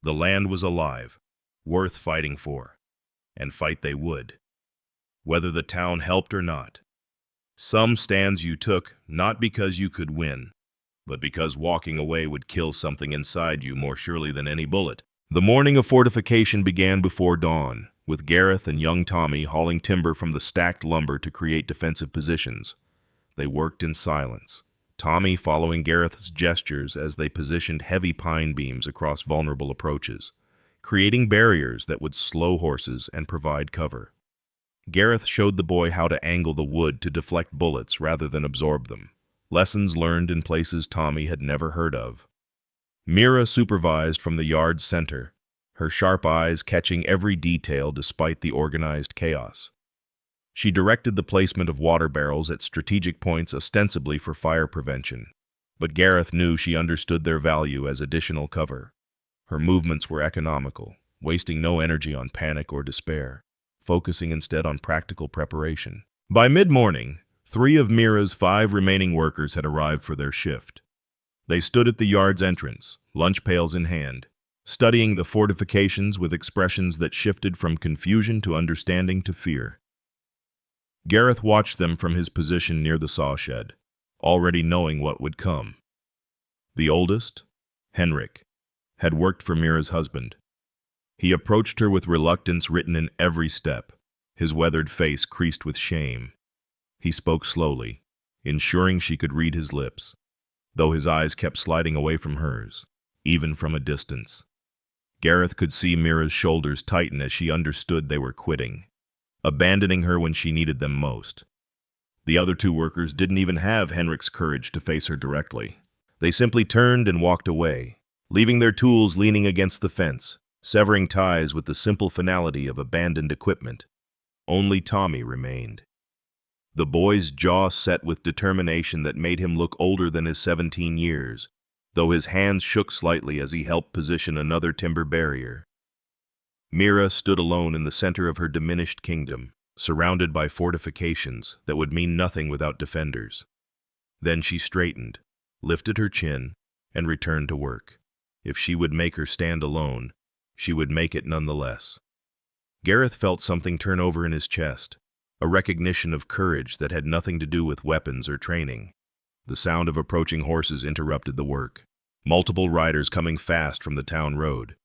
The land was alive, worth fighting for, and fight they would, whether the town helped or not. Some stands you took not because you could win, but because walking away would kill something inside you more surely than any bullet. The morning of fortification began before dawn, with Gareth and young Tommy hauling timber from the stacked lumber to create defensive positions. They worked in silence, Tommy following Gareth's gestures as they positioned heavy pine beams across vulnerable approaches, creating barriers that would slow horses and provide cover. Gareth showed the boy how to angle the wood to deflect bullets rather than absorb them, lessons learned in places Tommy had never heard of. Mira supervised from the yard's center, her sharp eyes catching every detail despite the organized chaos. She directed the placement of water barrels at strategic points ostensibly for fire prevention, but Gareth knew she understood their value as additional cover. Her movements were economical, wasting no energy on panic or despair, focusing instead on practical preparation. By mid-morning, 3 of Mira's 5 remaining workers had arrived for their shift. They stood at the yard's entrance, lunch pails in hand, studying the fortifications with expressions that shifted from confusion to understanding to fear. Gareth watched them from his position near the sawshed, already knowing what would come. The oldest, Henrik, had worked for Mira's husband. He approached her with reluctance written in every step, his weathered face creased with shame. He spoke slowly, ensuring she could read his lips, though his eyes kept sliding away from hers, even from a distance. Gareth could see Mira's shoulders tighten as she understood they were quitting, abandoning her when she needed them most. The other 2 workers didn't even have Henrik's courage to face her directly. They simply turned and walked away, leaving their tools leaning against the fence, severing ties with the simple finality of abandoned equipment. Only Tommy remained. The boy's jaw set with determination that made him look older than his 17 years, though his hands shook slightly as he helped position another timber barrier. Mira stood alone in the center of her diminished kingdom, surrounded by fortifications that would mean nothing without defenders. Then she straightened, lifted her chin, and returned to work. If she would make her stand alone, she would make it nonetheless. Gareth felt something turn over in his chest, a recognition of courage that had nothing to do with weapons or training. The sound of approaching horses interrupted the work. Multiple riders coming fast from the town road.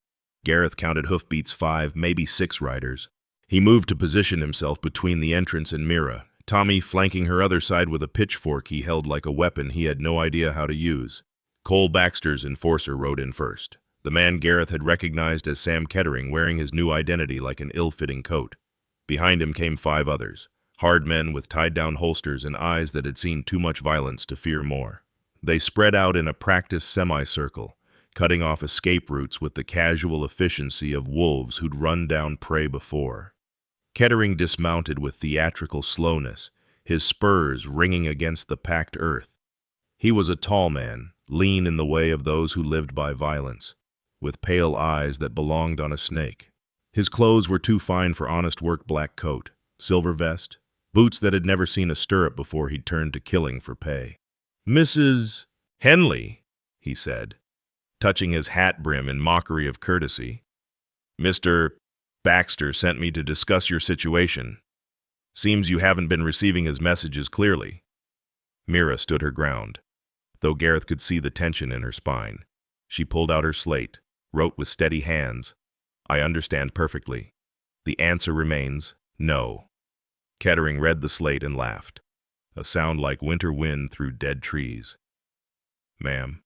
Gareth counted hoofbeats 5, maybe 6 riders. He moved to position himself between the entrance and Mira, Tommy flanking her other side with a pitchfork he held like a weapon he had no idea how to use. Cole Baxter's enforcer rode in first, the man Gareth had recognized as Sam Kettering, wearing his new identity like an ill-fitting coat. Behind him came 5 others, hard men with tied-down holsters and eyes that had seen too much violence to fear more. They spread out in a practiced semicircle, cutting off escape routes with the casual efficiency of wolves who'd run down prey before. Kettering dismounted with theatrical slowness, his spurs ringing against the packed earth. He was a tall man, lean in the way of those who lived by violence, with pale eyes that belonged on a snake. His clothes were too fine for honest work: black coat, silver vest, boots that had never seen a stirrup before he'd turned to killing for pay. "Mrs. Henley," he said, touching his hat brim in mockery of courtesy. "Mr. Baxter sent me to discuss your situation. Seems you haven't been receiving his messages clearly." Mira stood her ground, though Gareth could see the tension in her spine. She pulled out her slate, wrote with steady hands, "I understand perfectly. The answer remains no." Kettering read the slate and laughed, a sound like winter wind through dead trees. "Ma'am,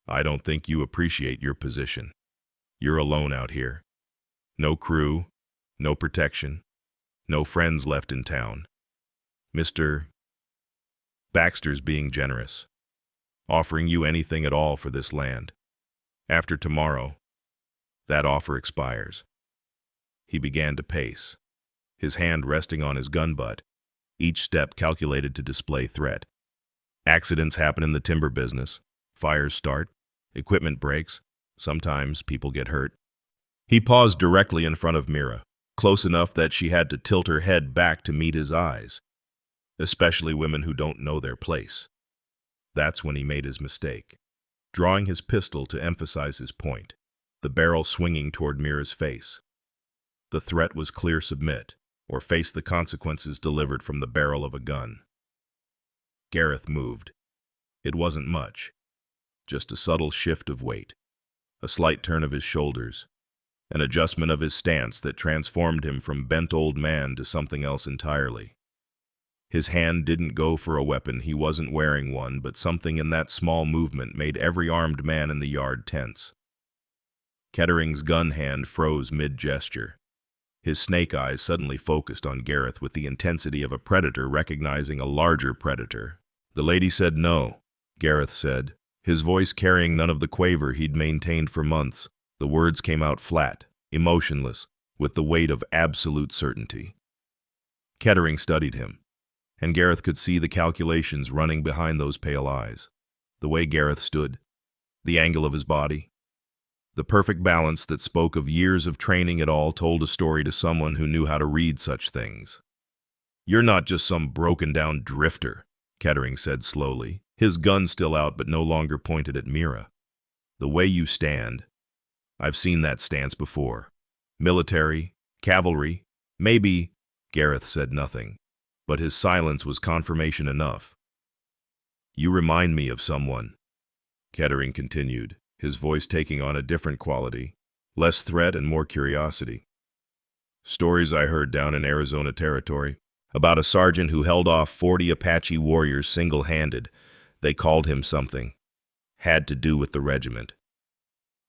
I don't think you appreciate your position. You're alone out here. No crew, no protection, no friends left in town. Mr. Baxter's being generous, offering you anything at all for this land. After tomorrow, that offer expires." He began to pace, his hand resting on his gun butt, each step calculated to display threat. Accidents happen in the timber business. Fires start, equipment breaks, sometimes people get hurt. He paused directly in front of Mira, close enough that she had to tilt her head back to meet his eyes. Especially women who don't know their place. That's when he made his mistake, drawing his pistol to emphasize his point, the barrel swinging toward Mira's face. The threat was clear: submit, or face the consequences delivered from the barrel of a gun. Gareth moved. It wasn't much, just a subtle shift of weight, a slight turn of his shoulders, an adjustment of his stance that transformed him from bent old man to something else entirely. His hand didn't go for a weapon, he wasn't wearing one, but something in that small movement made every armed man in the yard tense. Kettering's gun hand froze mid-gesture. His snake eyes suddenly focused on Gareth with the intensity of a predator recognizing a larger predator. "The lady said no," Gareth said, his voice carrying none of the quaver he'd maintained for months. The words came out flat, emotionless, with the weight of absolute certainty. Kettering studied him, and Gareth could see the calculations running behind those pale eyes. The way Gareth stood, the angle of his body, the perfect balance that spoke of years of training, it all told a story to someone who knew how to read such things. "You're not just some broken-down drifter," Kettering said slowly, his gun still out but no longer pointed at Mira. "The way you stand, I've seen that stance before. Military, cavalry, maybe." Gareth said nothing, but his silence was confirmation enough. "You remind me of someone," Kettering continued, his voice taking on a different quality, less threat and more curiosity. "Stories I heard down in Arizona territory, about a sergeant who held off 40 Apache warriors single-handed. They called him something. Had to do with the regiment."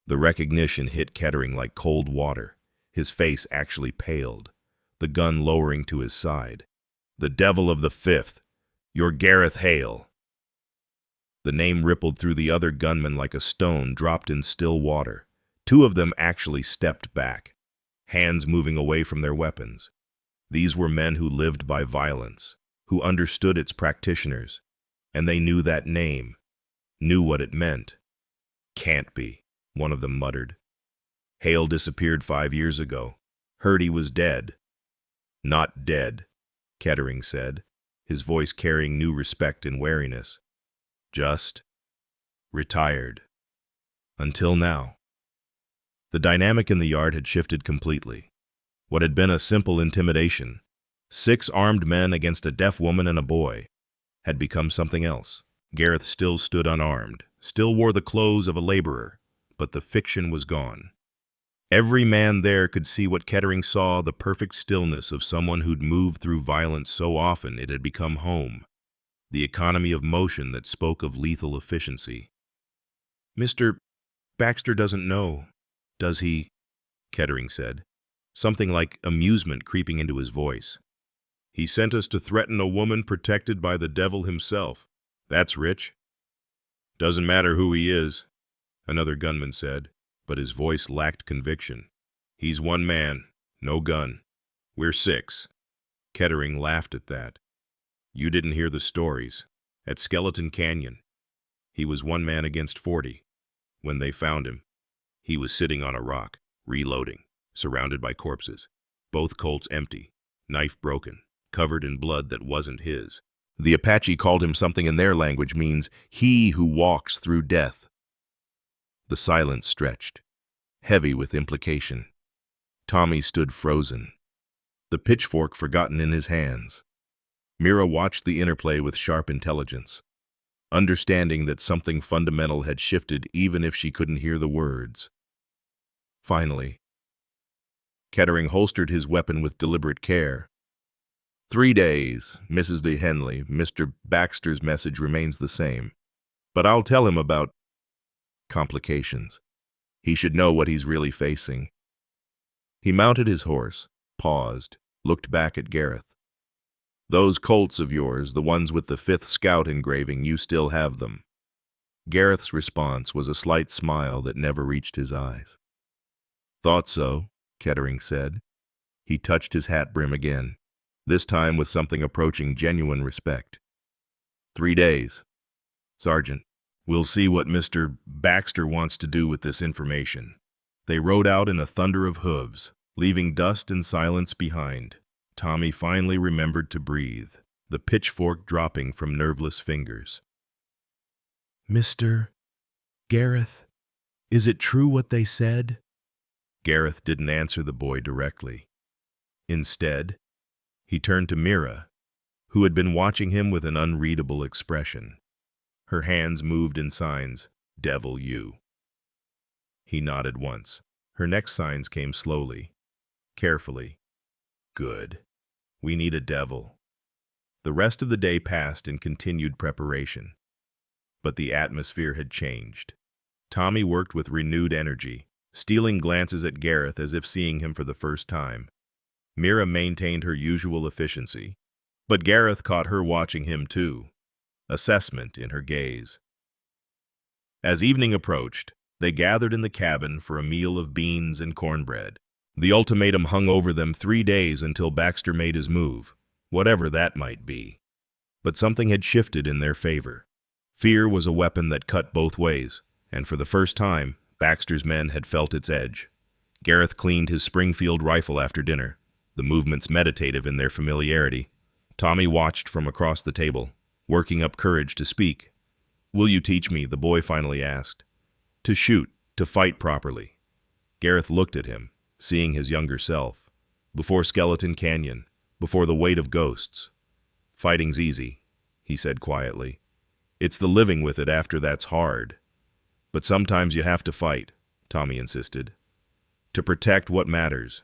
The recognition hit Kettering like cold water. His face actually paled, the gun lowering to his side. "The Devil of the Fifth. You're Gareth Hale." The name rippled through the other gunmen like a stone dropped in still water. 2 of them actually stepped back, hands moving away from their weapons. These were men who lived by violence, who understood its practitioners, and they knew that name, knew what it meant. "Can't be," one of them muttered. "Hale disappeared 5 years ago. Heard he was dead." "Not dead," Kettering said, his voice carrying new respect and wariness. "Just retired. Until now." The dynamic in the yard had shifted completely. What had been a simple intimidation, 6 armed men against a deaf woman and a boy, had become something else. Gareth still stood unarmed, still wore the clothes of a laborer, but the fiction was gone. Every man there could see what Kettering saw, the perfect stillness of someone who'd moved through violence so often it had become home, the economy of motion that spoke of lethal efficiency. "Mr. Baxter doesn't know, does he? Kettering said, something like amusement creeping into his voice. He sent us to threaten a woman protected by the devil himself. That's rich. Doesn't matter who he is, another gunman said, but his voice lacked conviction. He's one man, no gun. We're 6. Kettering laughed at that. You didn't hear the stories. At Skeleton Canyon, he was one man against 40. When they found him, he was sitting on a rock, reloading, surrounded by corpses. Both Colts empty, knife broken, covered in blood that wasn't his. The Apache called him something in their language means, he who walks through death. The silence stretched, heavy with implication. Tommy stood frozen, the pitchfork forgotten in his hands. Mira watched the interplay with sharp intelligence, understanding that something fundamental had shifted even if she couldn't hear the words. Finally, Kettering holstered his weapon with deliberate care. 3 days, Mrs. de Henley. Mr. Baxter's message remains the same. But I'll tell him about complications. He should know what he's really facing. He mounted his horse, paused, looked back at Gareth. Those Colts of yours, the ones with the 5th Scout engraving, you still have them. Gareth's response was a slight smile that never reached his eyes. Thought so, Kettering said. He touched his hat brim again, this time with something approaching genuine respect. 3 days. Sergeant, we'll see what Mr. Baxter wants to do with this information. They rode out in a thunder of hooves, leaving dust and silence behind. Tommy finally remembered to breathe, the pitchfork dropping from nerveless fingers. Mr. Gareth, is it true what they said? Gareth didn't answer the boy directly. Instead, he turned to Mira, who had been watching him with an unreadable expression. Her hands moved in signs, devil you. He nodded once. Her next signs came slowly, carefully. Good. We need a devil. The rest of the day passed in continued preparation. But the atmosphere had changed. Tommy worked with renewed energy, stealing glances at Gareth as if seeing him for the first time. Mira maintained her usual efficiency, but Gareth caught her watching him too, assessment in her gaze. As evening approached, they gathered in the cabin for a meal of beans and cornbread. The ultimatum hung over them 3 days until Baxter made his move, whatever that might be. But something had shifted in their favor. Fear was a weapon that cut both ways, and for the first time, Baxter's men had felt its edge. Gareth cleaned his Springfield rifle after dinner, the movements meditative in their familiarity. Tommy watched from across the table, working up courage to speak. Will you teach me, the boy finally asked. To shoot, to fight properly. Gareth looked at him, seeing his younger self. Before Skeleton Canyon, before the weight of ghosts. Fighting's easy, he said quietly. It's the living with it after that's hard. But sometimes you have to fight, Tommy insisted. To protect what matters.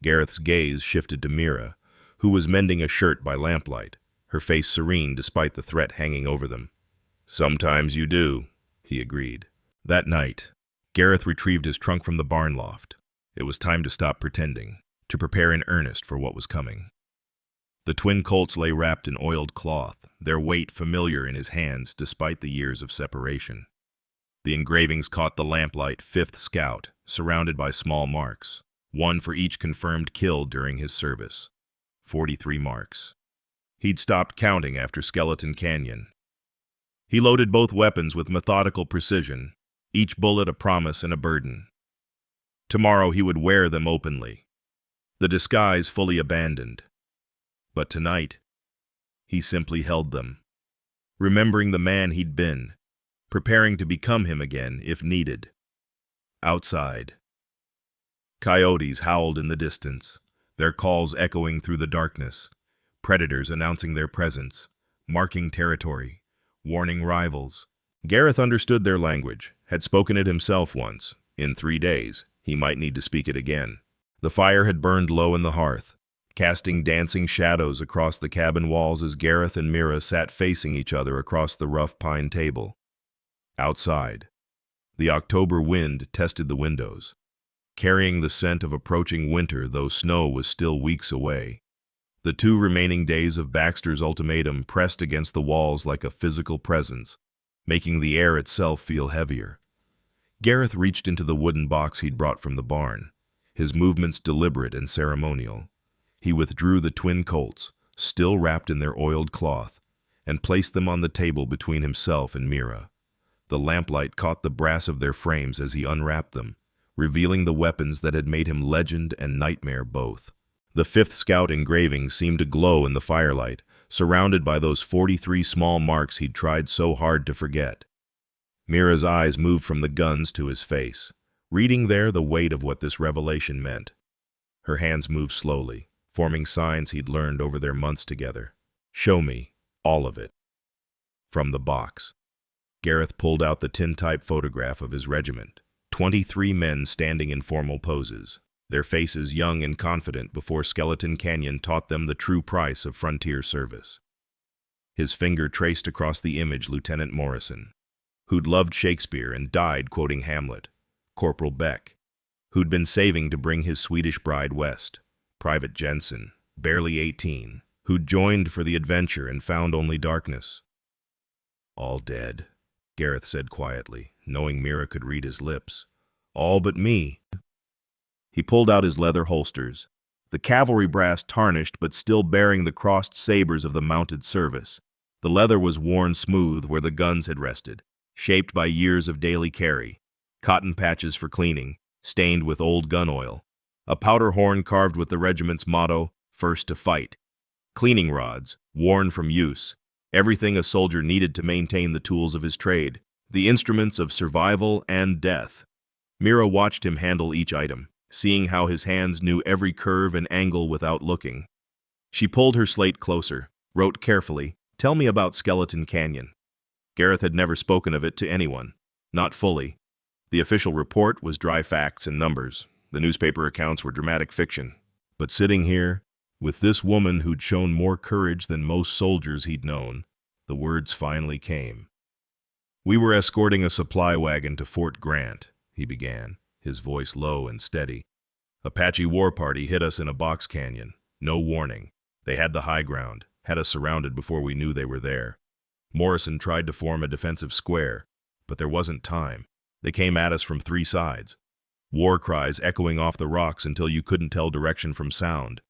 Gareth's gaze shifted to Mira, who was mending a shirt by lamplight, her face serene despite the threat hanging over them. Sometimes you do, he agreed. That night, Gareth retrieved his trunk from the barn loft. It was time to stop pretending, to prepare in earnest for what was coming. The twin Colts lay wrapped in oiled cloth, their weight familiar in his hands despite the years of separation. The engravings caught the lamplight 5th Scout, surrounded by small marks, one for each confirmed kill during his service. 43 marks. He'd stopped counting after Skeleton Canyon. He loaded both weapons with methodical precision, each bullet a promise and a burden. Tomorrow he would wear them openly, the disguise fully abandoned. But tonight, he simply held them, remembering the man he'd been, preparing to become him again if needed. Outside, coyotes howled in the distance, their calls echoing through the darkness, predators announcing their presence, marking territory, warning rivals. Gareth understood their language, had spoken it himself once. In 3 days, he might need to speak it again. The fire had burned low in the hearth, casting dancing shadows across the cabin walls as Gareth and Mira sat facing each other across the rough pine table. Outside, The October wind tested the windows, carrying the scent of approaching winter, though snow was still weeks away. The 2 remaining days of Baxter's ultimatum pressed against the walls like a physical presence, making the air itself feel heavier. Gareth reached into the wooden box he'd brought from the barn, his movements deliberate and ceremonial. He withdrew the twin Colts, still wrapped in their oiled cloth, and placed them on the table between himself and Mira. The lamplight caught the brass of their frames as he unwrapped them, revealing the weapons that had made him legend and nightmare both. The 5th Scout engraving seemed to glow in the firelight, surrounded by those 43 small marks he'd tried so hard to forget. Mira's eyes moved from the guns to his face, reading there the weight of what this revelation meant. Her hands moved slowly, forming signs he'd learned over their months together. "Show me, all of it." From the box, Gareth pulled out the tintype photograph of his regiment, 23 men standing in formal poses, their faces young and confident before Skeleton Canyon taught them the true price of frontier service. His finger traced across the image Lieutenant Morrison, who'd loved Shakespeare and died quoting Hamlet, Corporal Beck, who'd been saving to bring his Swedish bride west, Private Jensen, barely 18, who'd joined for the adventure and found only darkness. "All dead," Gareth said quietly, knowing Mira could read his lips. "All but me." He pulled out his leather holsters, the cavalry brass tarnished but still bearing the crossed sabers of the mounted service. The leather was worn smooth where the guns had rested, shaped by years of daily carry, cotton patches for cleaning, stained with old gun oil, a powder horn carved with the regiment's motto, "First to fight," cleaning rods, worn from use, everything a soldier needed to maintain the tools of his trade, the instruments of survival and death. Mira watched him handle each item, seeing how his hands knew every curve and angle without looking. She pulled her slate closer, wrote carefully, "Tell me about Skeleton Canyon." Gareth had never spoken of it to anyone, not fully. The official report was dry facts and numbers. The newspaper accounts were dramatic fiction. But sitting here, with this woman who'd shown more courage than most soldiers he'd known, the words finally came. "We were escorting a supply wagon to Fort Grant," he began, his voice low and steady. "Apache war party hit us in a box canyon. No warning. They had the high ground, had us surrounded before we knew they were there. Morrison tried to form a defensive square, but there wasn't time. They came at us from 3 sides. War cries echoing off the rocks until you couldn't tell direction from sound."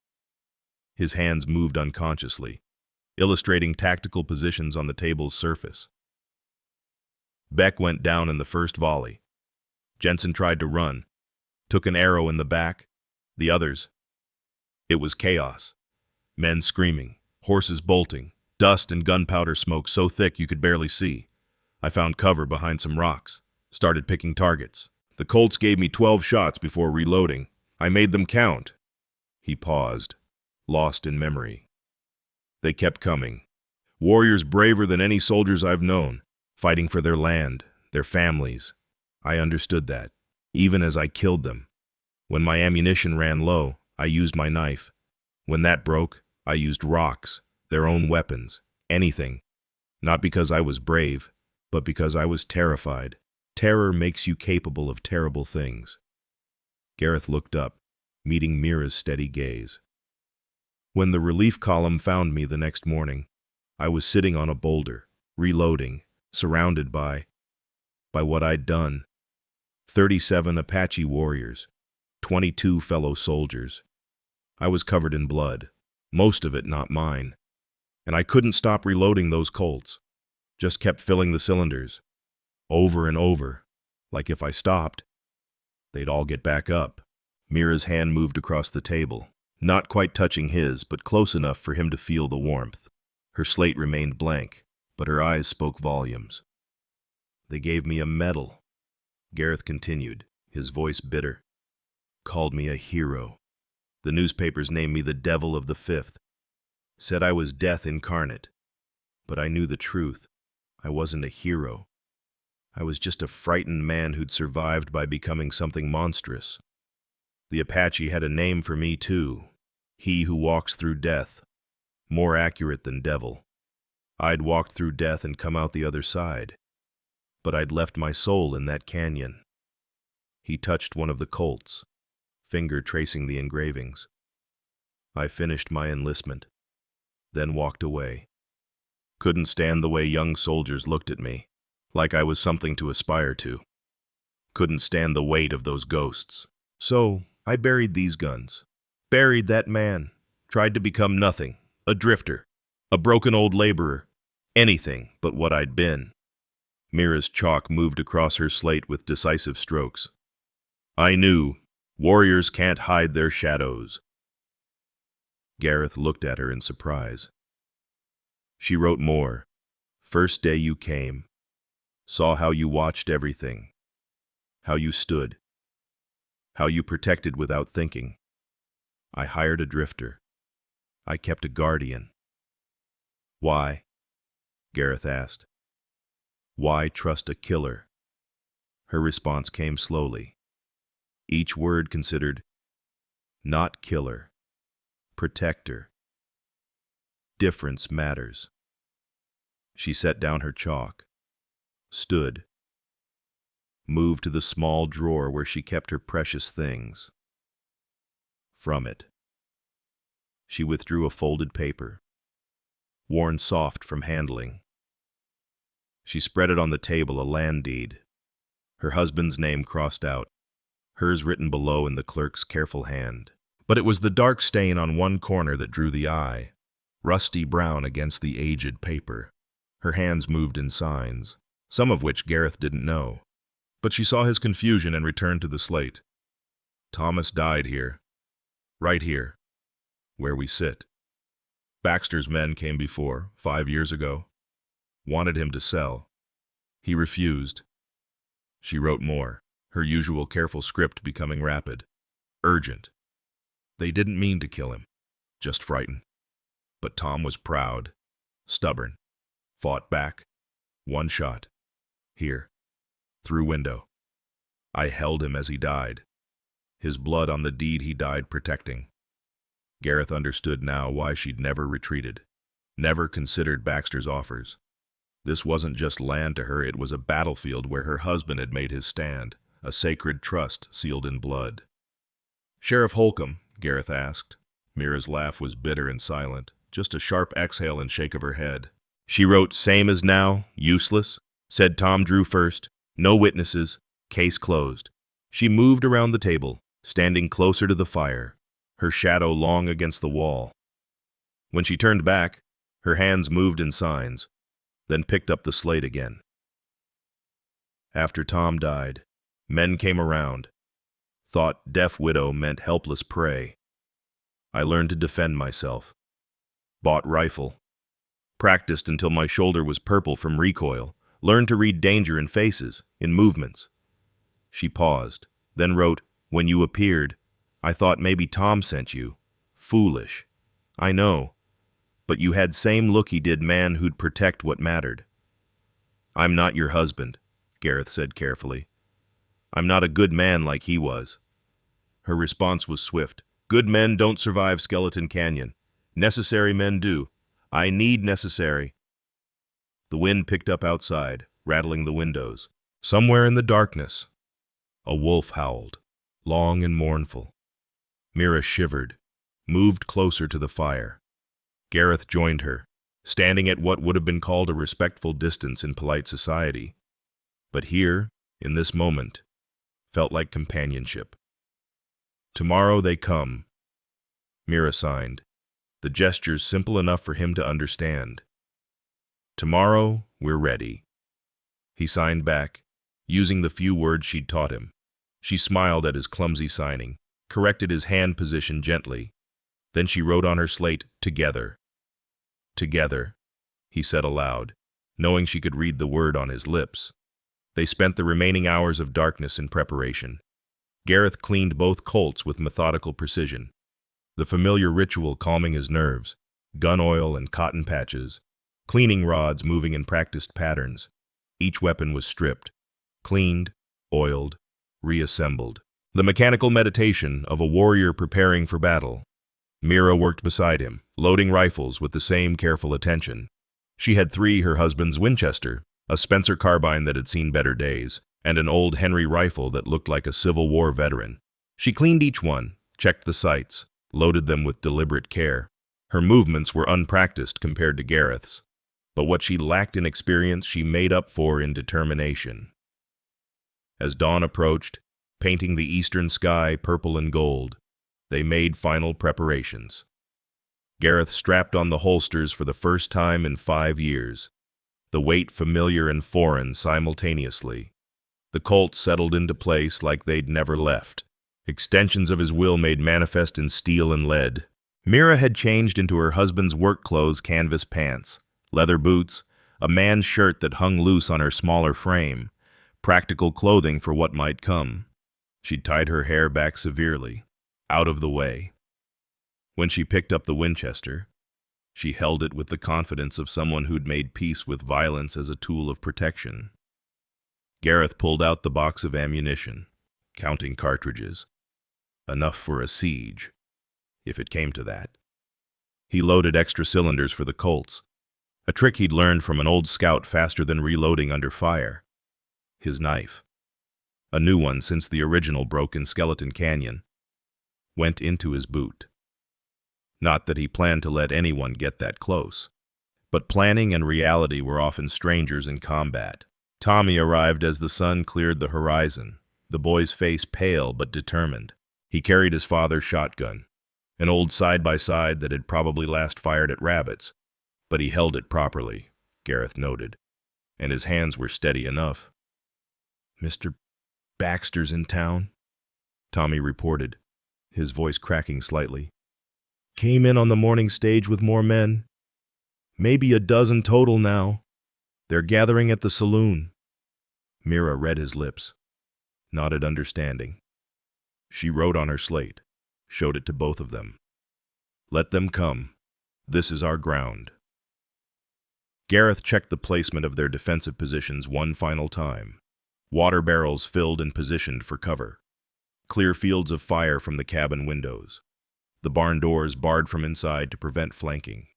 His hands moved unconsciously, illustrating tactical positions on the table's surface. Beck went down in the first volley. Jensen tried to run, took an arrow in the back. The others. It was chaos. Men screaming, horses bolting, dust and gunpowder smoke so thick you could barely see. I found cover behind some rocks, started picking targets. The Colts gave me 12 shots before reloading. I made them count. He paused, lost in memory. They kept coming. Warriors braver than any soldiers I've known, fighting for their land, their families. I understood that, even as I killed them. When my ammunition ran low, I used my knife. When that broke, I used rocks, their own weapons, anything. Not because I was brave, but because I was terrified. Terror makes you capable of terrible things. Gareth looked up, meeting Mira's steady gaze. When the relief column found me the next morning, I was sitting on a boulder, reloading, surrounded by what I'd done. 37 Apache warriors, 22 fellow soldiers. I was covered in blood, most of it not mine. And I couldn't stop reloading those Colts. Just kept filling the cylinders, over and over, like if I stopped, they'd all get back up. Mira's hand moved across the table, not quite touching his, but close enough for him to feel the warmth. Her slate remained blank, but her eyes spoke volumes. "They gave me a medal," Gareth continued, his voice bitter. "Called me a hero. The newspapers named me the Devil of the Fifth. Said I was death incarnate. But I knew the truth. I wasn't a hero. I was just a frightened man who'd survived by becoming something monstrous. The Apache had a name for me too. He who walks through death. More accurate than devil. I'd walked through death and come out the other side. but I'd left my soul in that canyon. He touched one of the Colts, finger tracing the engravings. I finished my enlistment, then walked away. Couldn't stand the way young soldiers looked at me, like I was something to aspire to. Couldn't stand the weight of those ghosts. So I buried these guns, buried that man, tried to become nothing, a drifter, a broken old laborer, anything but what I'd been. Mira's chalk moved across her slate with decisive strokes. I knew warriors can't hide their shadows. Gareth looked at her in surprise. She wrote more. First day you came. Saw how you watched everything. How you stood. How you protected without thinking. I hired a drifter. I kept a guardian. Why? Gareth asked. Why trust a killer? Her response came slowly. Each word considered. Not killer. Protector. Difference matters. She set down her chalk, stood, moved to the small drawer where she kept her precious things. From it, she withdrew a folded paper, worn soft from handling. She spread it on the table, a land deed, her husband's name crossed out, hers written below in the clerk's careful hand. But it was the dark stain on one corner that drew the eye, rusty brown against the aged paper. Her hands moved in signs, some of which Gareth didn't know. But she saw his confusion and returned to the slate. Thomas died here, right here, where we sit. Baxter's men came before, 5 years ago, wanted him to sell. He refused. She wrote more, her usual careful script becoming rapid, urgent. They didn't mean to kill him, just frighten. But Tom was proud, stubborn, fought back. One shot. Here. Through window. I held him as he died. His blood on the deed he died protecting. Gareth understood now why she'd never retreated, never considered Baxter's offers. This wasn't just land to her, it was a battlefield where her husband had made his stand, a sacred trust sealed in blood. Sheriff Holcomb, Gareth asked. Mira's laugh was bitter and silent, just a sharp exhale and shake of her head. She wrote, same as now, useless, said Tom Drew first, no witnesses, case closed. She moved around the table, standing closer to the fire, her shadow long against the wall. When she turned back, her hands moved in signs, then picked up the slate again. After Tom died, men came around, thought deaf widow meant helpless prey. I learned to defend myself. Bought rifle. Practiced until my shoulder was purple from recoil. Learned to read danger in faces, in movements. She paused, then wrote, when you appeared, I thought maybe Tom sent you. Foolish. I know. But you had same look he did man who'd protect what mattered. I'm not your husband, Gareth said carefully. I'm not a good man like he was. Her response was swift. Good men don't survive Skeleton Canyon. Necessary men do. I need necessary. The wind picked up outside, rattling the windows. Somewhere in the darkness, a wolf howled, long and mournful. Mira shivered, moved closer to the fire. Gareth joined her, standing at what would have been called a respectful distance in polite society. But here, in this moment, felt like companionship. Tomorrow they come, Mira signed, the gestures simple enough for him to understand. Tomorrow, we're ready. He signed back, using the few words she'd taught him. She smiled at his clumsy signing, corrected his hand position gently. Then she wrote on her slate, together. Together, he said aloud, knowing she could read the word on his lips. They spent the remaining hours of darkness in preparation. Gareth cleaned both Colts with methodical precision, the familiar ritual calming his nerves, gun oil and cotton patches, cleaning rods moving in practiced patterns. Each weapon was stripped, cleaned, oiled, reassembled. The mechanical meditation of a warrior preparing for battle. Mira worked beside him, loading rifles with the same careful attention. She had 3 her husband's Winchester, a Spencer carbine that had seen better days, and an old Henry rifle that looked like a Civil War veteran. She cleaned each one, checked the sights, loaded them with deliberate care. Her movements were unpracticed compared to Gareth's, but what she lacked in experience she made up for in determination. As dawn approached, painting the eastern sky purple and gold, they made final preparations. Gareth strapped on the holsters for the first time in 5 years, the weight familiar and foreign simultaneously. The Colts settled into place like they'd never left, extensions of his will made manifest in steel and lead. Mira had changed into her husband's work clothes canvas pants, leather boots, a man's shirt that hung loose on her smaller frame, practical clothing for what might come. She'd tied her hair back severely, out of the way. When she picked up the Winchester, she held it with the confidence of someone who'd made peace with violence as a tool of protection. Gareth pulled out the box of ammunition, counting cartridges. Enough for a siege, if it came to that. He loaded extra cylinders for the Colts, a trick he'd learned from an old scout faster than reloading under fire. His knife, a new one since the original broke in Skeleton Canyon, went into his boot. Not that he planned to let anyone get that close, but planning and reality were often strangers in combat. Tommy arrived as the sun cleared the horizon, the boy's face pale but determined. He carried his father's shotgun, an old side-by-side that had probably last fired at rabbits, but he held it properly, Gareth noted, and his hands were steady enough. "Mr. Baxter's in town," Tommy reported, his voice cracking slightly. "Came in on the morning stage with more men. Maybe a dozen total now. They're gathering at the saloon." Mira read his lips, nodded understanding. She wrote on her slate, showed it to both of them. "Let them come. This is our ground." Gareth checked the placement of their defensive positions one final time. Water barrels filled and positioned for cover. Clear fields of fire from the cabin windows. The barn doors barred from inside to prevent flanking.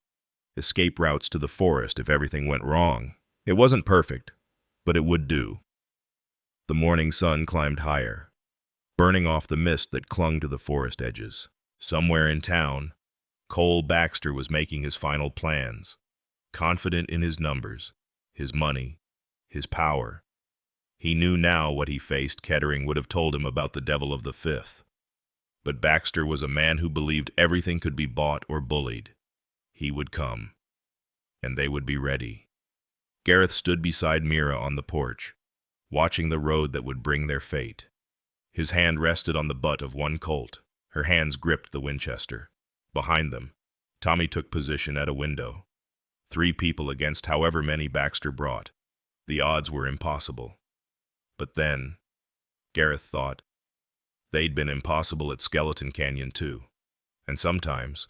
Escape routes to the forest if everything went wrong. It wasn't perfect, but it would do. The morning sun climbed higher, burning off the mist that clung to the forest edges. Somewhere in town, Cole Baxter was making his final plans, confident in his numbers, his money, his power. He knew now what he faced Kettering would have told him about the Devil of the Fifth. But Baxter was a man who believed everything could be bought or bullied. He would come, and they would be ready. Gareth stood beside Mira on the porch, watching the road that would bring their fate. His hand rested on the butt of one Colt. Her hands gripped the Winchester. Behind them, Tommy took position at a window. 3 people against however many Baxter brought. The odds were impossible. But then, Gareth thought, they'd been impossible at Skeleton Canyon too. And sometimes,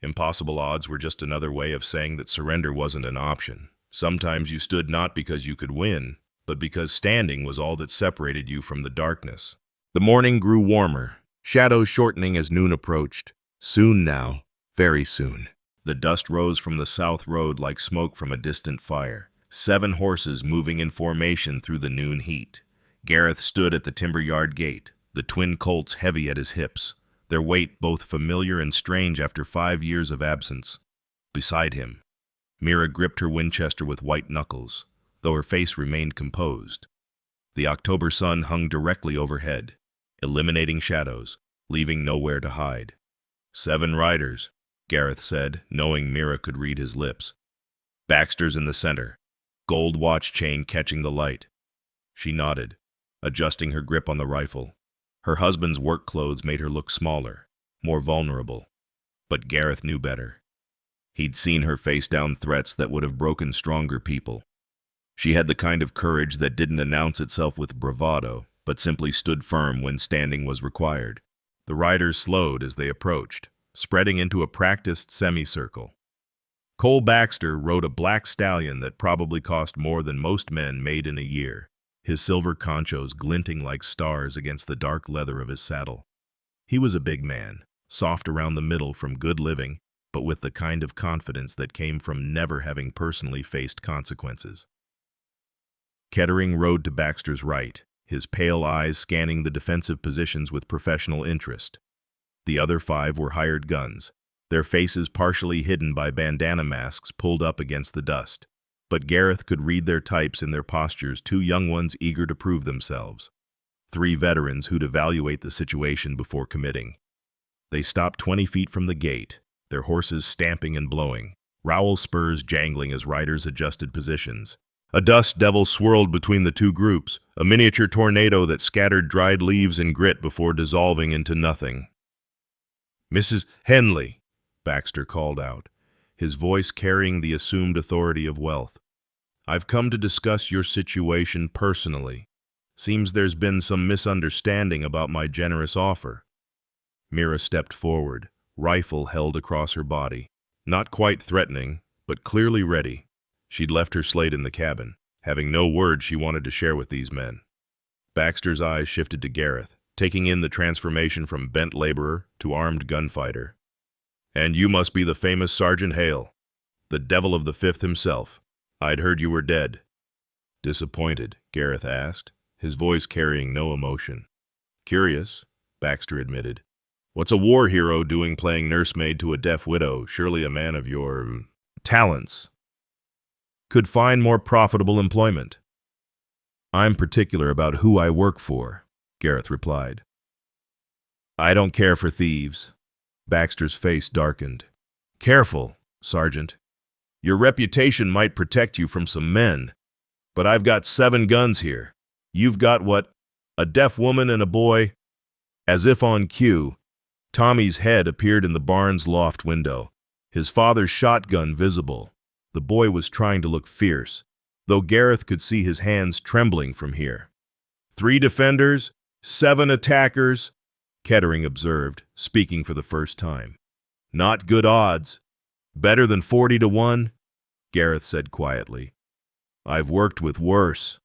impossible odds were just another way of saying that surrender wasn't an option. Sometimes you stood not because you could win, but because standing was all that separated you from the darkness. The morning grew warmer, shadows shortening as noon approached. Soon now, very soon. The dust rose from the south road like smoke from a distant fire. 7 horses moving in formation through the noon heat. Gareth stood at the timber yard gate, the twin Colts heavy at his hips, their weight both familiar and strange after 5 years of absence. Beside him, Mira gripped her Winchester with white knuckles, though her face remained composed. The October sun hung directly overhead, eliminating shadows, leaving nowhere to hide. 7 riders, Gareth said, knowing Mira could read his lips. Baxter's in the center, gold watch chain catching the light. She nodded, adjusting her grip on the rifle. Her husband's work clothes made her look smaller, more vulnerable. But Gareth knew better. He'd seen her face down threats that would have broken stronger people. She had the kind of courage that didn't announce itself with bravado, but simply stood firm when standing was required. The riders slowed as they approached, spreading into a practiced semicircle. Cole Baxter rode a black stallion that probably cost more than most men made in a year, his silver conchos glinting like stars against the dark leather of his saddle. He was a big man, soft around the middle from good living, but with the kind of confidence that came from never having personally faced consequences. Kettering rode to Baxter's right, his pale eyes scanning the defensive positions with professional interest. The other 5 were hired guns, their faces partially hidden by bandana masks pulled up against the dust. But Gareth could read their types in their postures, 2 young ones eager to prove themselves. 3 veterans who'd evaluate the situation before committing. They stopped 20 feet from the gate, their horses stamping and blowing, rowel spurs jangling as riders adjusted positions. A dust devil swirled between the 2 groups, a miniature tornado that scattered dried leaves and grit before dissolving into nothing. "Mrs. Henley," Baxter called out, his voice carrying the assumed authority of wealth. "I've come to discuss your situation personally. Seems there's been some misunderstanding about my generous offer." Mira stepped forward, rifle held across her body. Not quite threatening, but clearly ready. She'd left her slate in the cabin, having no word she wanted to share with these men. Baxter's eyes shifted to Gareth, taking in the transformation from bent laborer to armed gunfighter. "And you must be the famous Sergeant Hale, the devil of the 5th himself. I'd heard you were dead." "Disappointed?" Gareth asked, his voice carrying no emotion. "Curious," Baxter admitted. "What's a war hero doing playing nursemaid to a deaf widow? Surely a man of your talents could find more profitable employment." "I'm particular about who I work for," Gareth replied. "I don't care for thieves." Baxter's face darkened. "Careful, Sergeant. Your reputation might protect you from some men, but I've got 7 guns here. You've got what? A deaf woman and a boy?" As if on cue, Tommy's head appeared in the barn's loft window, his father's shotgun visible. The boy was trying to look fierce, though Gareth could see his hands trembling from here. 3 defenders, 7 attackers, Kettering observed, speaking for the first time. "Not good odds. Better than 40-1, Gareth said quietly. "I've worked with worse."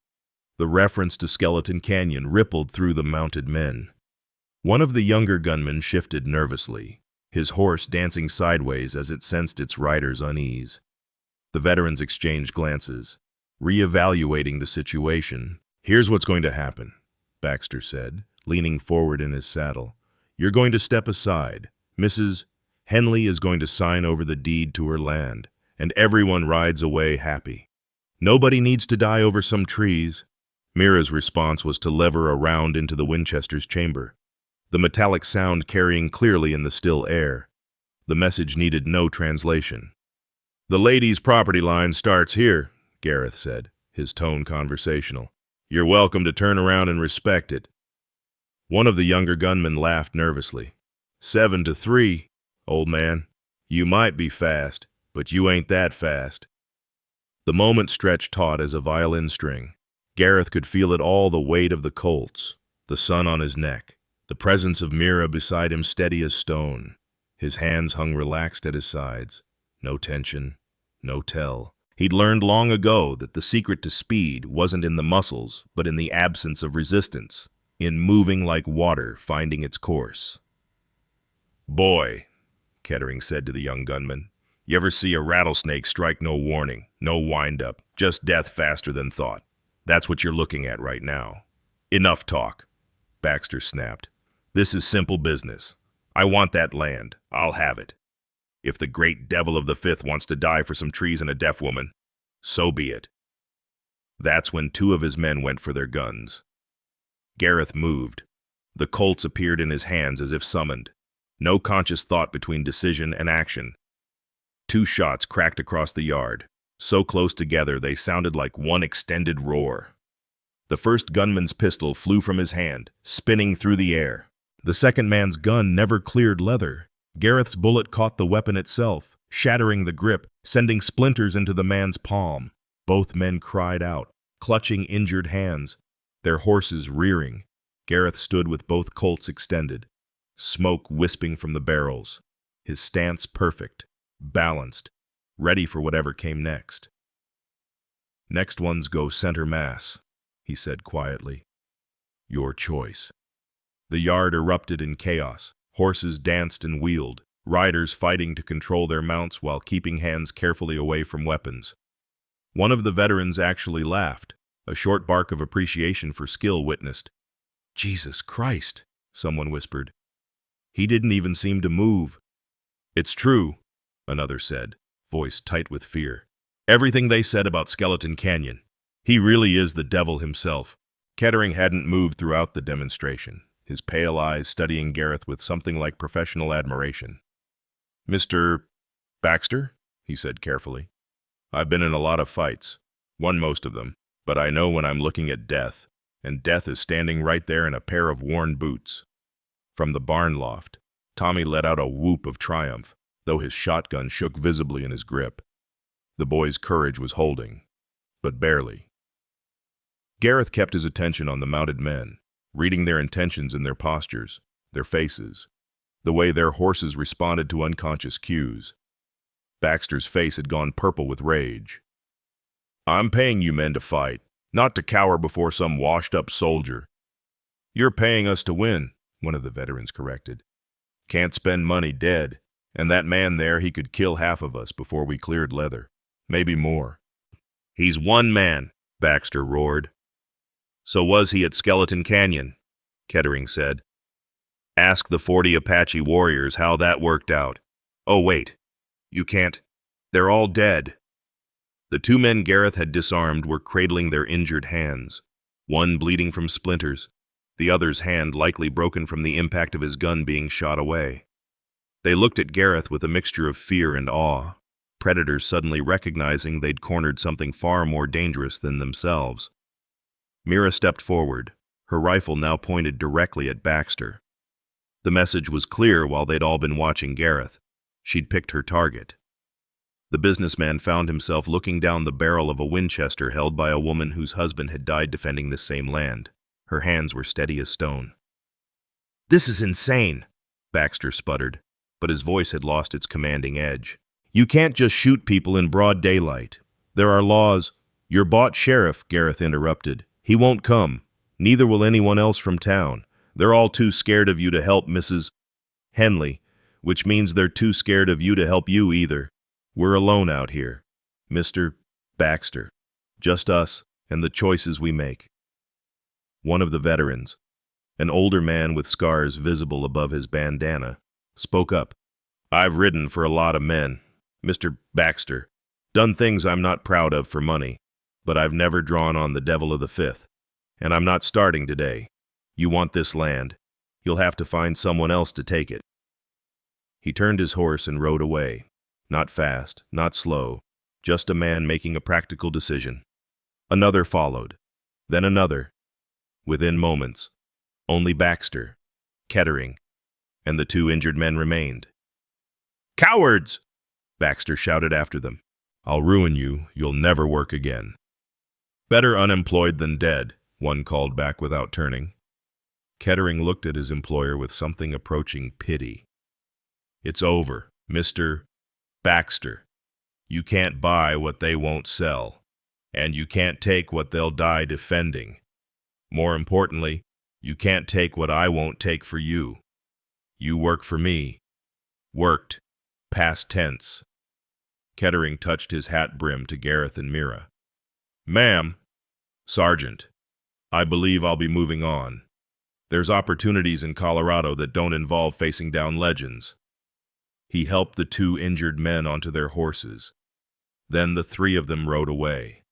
The reference to Skeleton Canyon rippled through the mounted men. One of the younger gunmen shifted nervously, his horse dancing sideways as it sensed its rider's unease. The veterans exchanged glances, re-evaluating the situation. "Here's what's going to happen," Baxter said, leaning forward in his saddle. "You're going to step aside. Mrs. Henley is going to sign over the deed to her land, and everyone rides away happy. Nobody needs to die over some trees." Mira's response was to lever around into the Winchester's chamber, the metallic sound carrying clearly in the still air. The message needed no translation. "The lady's property line starts here," Gareth said, his tone conversational. "You're welcome to turn around and respect it." One of the younger gunmen laughed nervously. 7-3, old man. You might be fast, but you ain't that fast." The moment stretched taut as a violin string. Gareth could feel it all, the weight of the Colts, the sun on his neck, the presence of Mira beside him steady as stone. His hands hung relaxed at his sides. No tension, no tell. He'd learned long ago that the secret to speed wasn't in the muscles, but in the absence of resistance, in moving like water, finding its course. "Boy," Kettering said to the young gunman, "you ever see a rattlesnake strike no warning, no wind-up, just death faster than thought? That's what you're looking at right now." "Enough talk," Baxter snapped. "This is simple business. I want that land. I'll have it. If the great devil of the 5th wants to die for some trees and a deaf woman, so be it." That's when 2 of his men went for their guns. Gareth moved. The Colts appeared in his hands as if summoned. No conscious thought between decision and action. 2 shots cracked across the yard, so close together they sounded like one extended roar. The first gunman's pistol flew from his hand, spinning through the air. The second man's gun never cleared leather. Gareth's bullet caught the weapon itself, shattering the grip, sending splinters into the man's palm. Both men cried out, clutching injured hands, their horses rearing. Gareth stood with both Colts extended, smoke wisping from the barrels, his stance perfect, balanced, ready for whatever came next. "Next ones go center mass," he said quietly. "Your choice." The yard erupted in chaos. Horses danced and wheeled, riders fighting to control their mounts while keeping hands carefully away from weapons. One of the veterans actually laughed, A short bark of appreciation for skill witnessed. "Jesus Christ," someone whispered. "He didn't even seem to move." "It's true," another said, voice tight with fear. "Everything they said about Skeleton Canyon. He really is the devil himself." Kettering hadn't moved throughout the demonstration, his pale eyes studying Gareth with something like professional admiration. "Mr. Baxter," he said carefully, "I've been in a lot of fights, won most of them, but I know when I'm looking at death, and death is standing right there in a pair of worn boots." From the barn loft, Tommy let out a whoop of triumph, though his shotgun shook visibly in his grip. The boy's courage was holding, but barely. Gareth kept his attention on the mounted men, reading their intentions in their postures, their faces, the way their horses responded to unconscious cues. Baxter's face had gone purple with rage. "I'm paying you men to fight, not to cower before some washed-up soldier." "You're paying us to win," one of the veterans corrected. "Can't spend money dead, and that man there, he could kill half of us before we cleared leather, maybe more." "He's one man," Baxter roared. "So was he at Skeleton Canyon," Kettering said. "Ask the 40 Apache warriors how that worked out." "Oh, wait. You can't. They're all dead." The two men Gareth had disarmed were cradling their injured hands, one bleeding from splinters, the other's hand likely broken from the impact of his gun being shot away. They looked at Gareth with a mixture of fear and awe, predators suddenly recognizing they'd cornered something far more dangerous than themselves. Mira stepped forward, her rifle now pointed directly at Baxter. The message was clear while they'd all been watching Gareth. She'd picked her target. The businessman found himself looking down the barrel of a Winchester held by a woman whose husband had died defending this same land. Her hands were steady as stone. "This is insane," Baxter sputtered, but his voice had lost its commanding edge. "You can't just shoot people in broad daylight. There are laws." "Your bought sheriff," Gareth interrupted. "He won't come. Neither will anyone else from town. They're all too scared of you to help Mrs. Henley, which means they're too scared of you to help you either. We're alone out here, Mr. Baxter. Just us and the choices we make." One of the veterans, an older man with scars visible above his bandana, spoke up. "I've ridden for a lot of men, Mr. Baxter. Done things I'm not proud of for money, but I've never drawn on the devil of the Fifth. And I'm not starting today. You want this land. You'll have to find someone else to take it." He turned his horse and rode away. Not fast, not slow, just a man making a practical decision. Another followed, then another. Within moments, only Baxter, Kettering, and the two injured men remained. "Cowards!" Baxter shouted after them. "I'll ruin you. You'll never work again." "Better unemployed than dead," one called back without turning. Kettering looked at his employer with something approaching pity. "It's over, Mr. Baxter. You can't buy what they won't sell, and you can't take what they'll die defending. More importantly, you can't take what I won't take for you. You work for me." Worked, past tense. Kettering touched his hat brim to Gareth and Mira. "Ma'am, Sergeant, I believe I'll be moving on. There's opportunities in Colorado that don't involve facing down legends." He helped the two injured men onto their horses. Then the three of them rode away,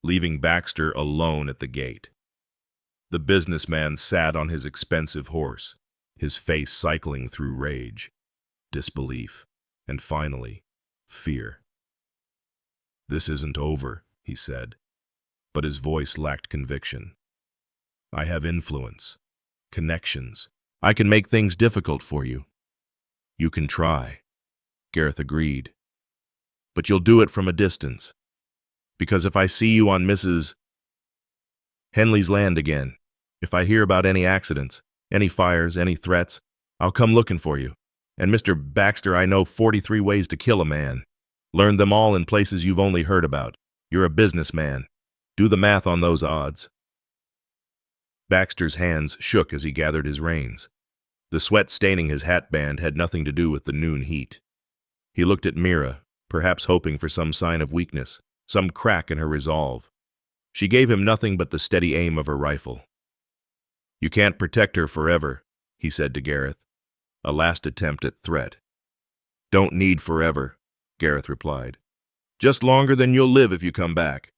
leaving Baxter alone at the gate. The businessman sat on his expensive horse, his face cycling through rage, disbelief, and finally, fear. "This isn't over," he said, but his voice lacked conviction. "I have influence, connections. I can make things difficult for you." "You can try," Gareth agreed. "But you'll do it from a distance. Because if I see you on Mrs. Henley's land again, if I hear about any accidents, any fires, any threats, I'll come looking for you. And Mr. Baxter, I know 43 ways to kill a man. Learned them all in places you've only heard about. You're a businessman. Do the math on those odds." Baxter's hands shook as he gathered his reins. The sweat staining his hatband had nothing to do with the noon heat. He looked at Mira, perhaps hoping for some sign of weakness, some crack in her resolve. She gave him nothing but the steady aim of her rifle. "You can't protect her forever," he said to Gareth, a last attempt at threat. "Don't need forever," Gareth replied. "Just longer than you'll live if you come back."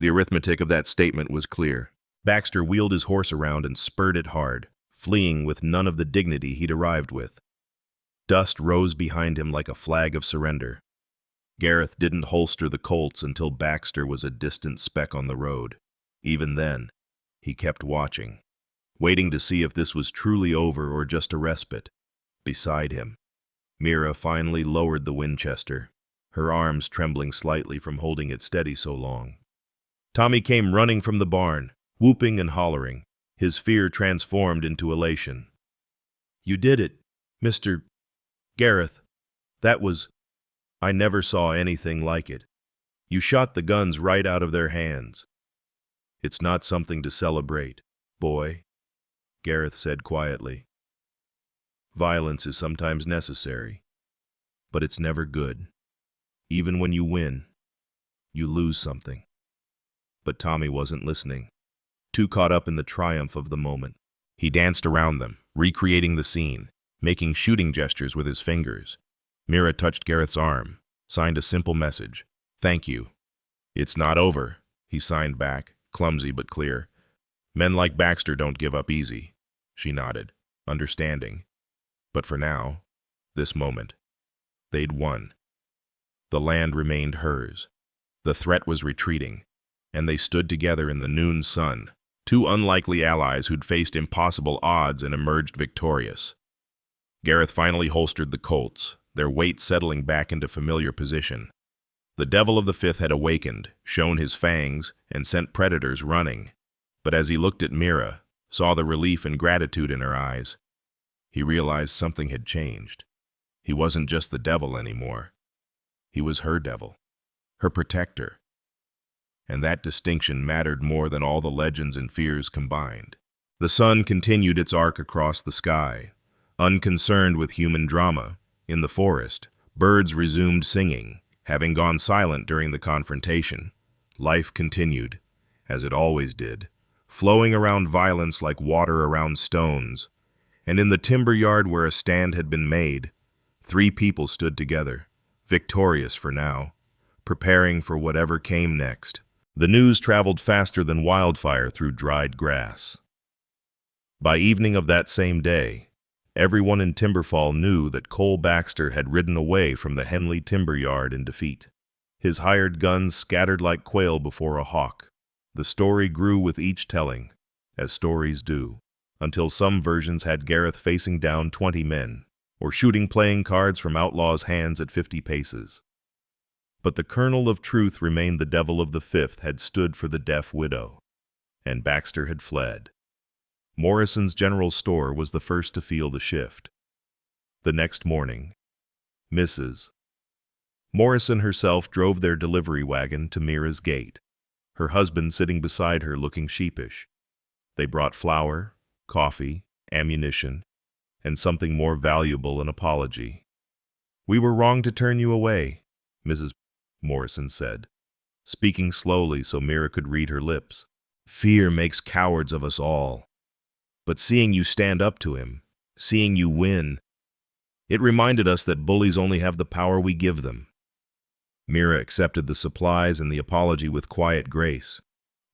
The arithmetic of that statement was clear. Baxter wheeled his horse around and spurred it hard, fleeing with none of the dignity he'd arrived with. Dust rose behind him like a flag of surrender. Gareth didn't holster the Colts until Baxter was a distant speck on the road. Even then, he kept watching, waiting to see if this was truly over or just a respite. Beside him, Mira finally lowered the Winchester, her arms trembling slightly from holding it steady so long. Tommy came running from the barn, whooping and hollering, his fear transformed into elation. "You did it, Mr. Gareth. That was... I never saw anything like it. You shot the guns right out of their hands." "It's not something to celebrate, boy," Gareth said quietly. "Violence is sometimes necessary, but it's never good. Even when you win, you lose something." But Tommy wasn't listening, too caught up in the triumph of the moment. He danced around them, recreating the scene, making shooting gestures with his fingers. Mira touched Gareth's arm, signed a simple message, "Thank you." "It's not over," he signed back, clumsy but clear. "Men like Baxter don't give up easy." She nodded, understanding. But for now, this moment, they'd won. The land remained hers. The threat was retreating, and they stood together in the noon sun, two unlikely allies who'd faced impossible odds and emerged victorious. Gareth finally holstered the Colts, their weight settling back into familiar position. The devil of the Fifth had awakened, shown his fangs, and sent predators running. But as he looked at Mira, saw the relief and gratitude in her eyes, he realized something had changed. He wasn't just the devil anymore. He was her devil, her protector. And that distinction mattered more than all the legends and fears combined. The sun continued its arc across the sky. Unconcerned with human drama, in the forest, birds resumed singing, having gone silent during the confrontation. Life continued, as it always did, flowing around violence like water around stones. And in the timber yard where a stand had been made, 3 people stood together, victorious for now, preparing for whatever came next. The news traveled faster than wildfire through dried grass. By evening of that same day, everyone in Timberfall knew that Cole Baxter had ridden away from the Henley timber yard in defeat. His hired guns scattered like quail before a hawk. The story grew with each telling, as stories do, until some versions had Gareth facing down 20 men, or shooting playing cards from outlaws' hands at 50 paces. But the kernel of truth remained: the devil of the Fifth had stood for the deaf widow, and Baxter had fled. Morrison's General Store was the first to feel the shift. The next morning, Mrs. Morrison herself drove their delivery wagon to Mira's gate, her husband sitting beside her looking sheepish. They brought flour, coffee, ammunition, and something more valuable, an apology. "We were wrong to turn you away," Mrs. Morrison said, speaking slowly so Mira could read her lips. "Fear makes cowards of us all. But seeing you stand up to him, seeing you win, it reminded us that bullies only have the power we give them." Mira accepted the supplies and the apology with quiet grace,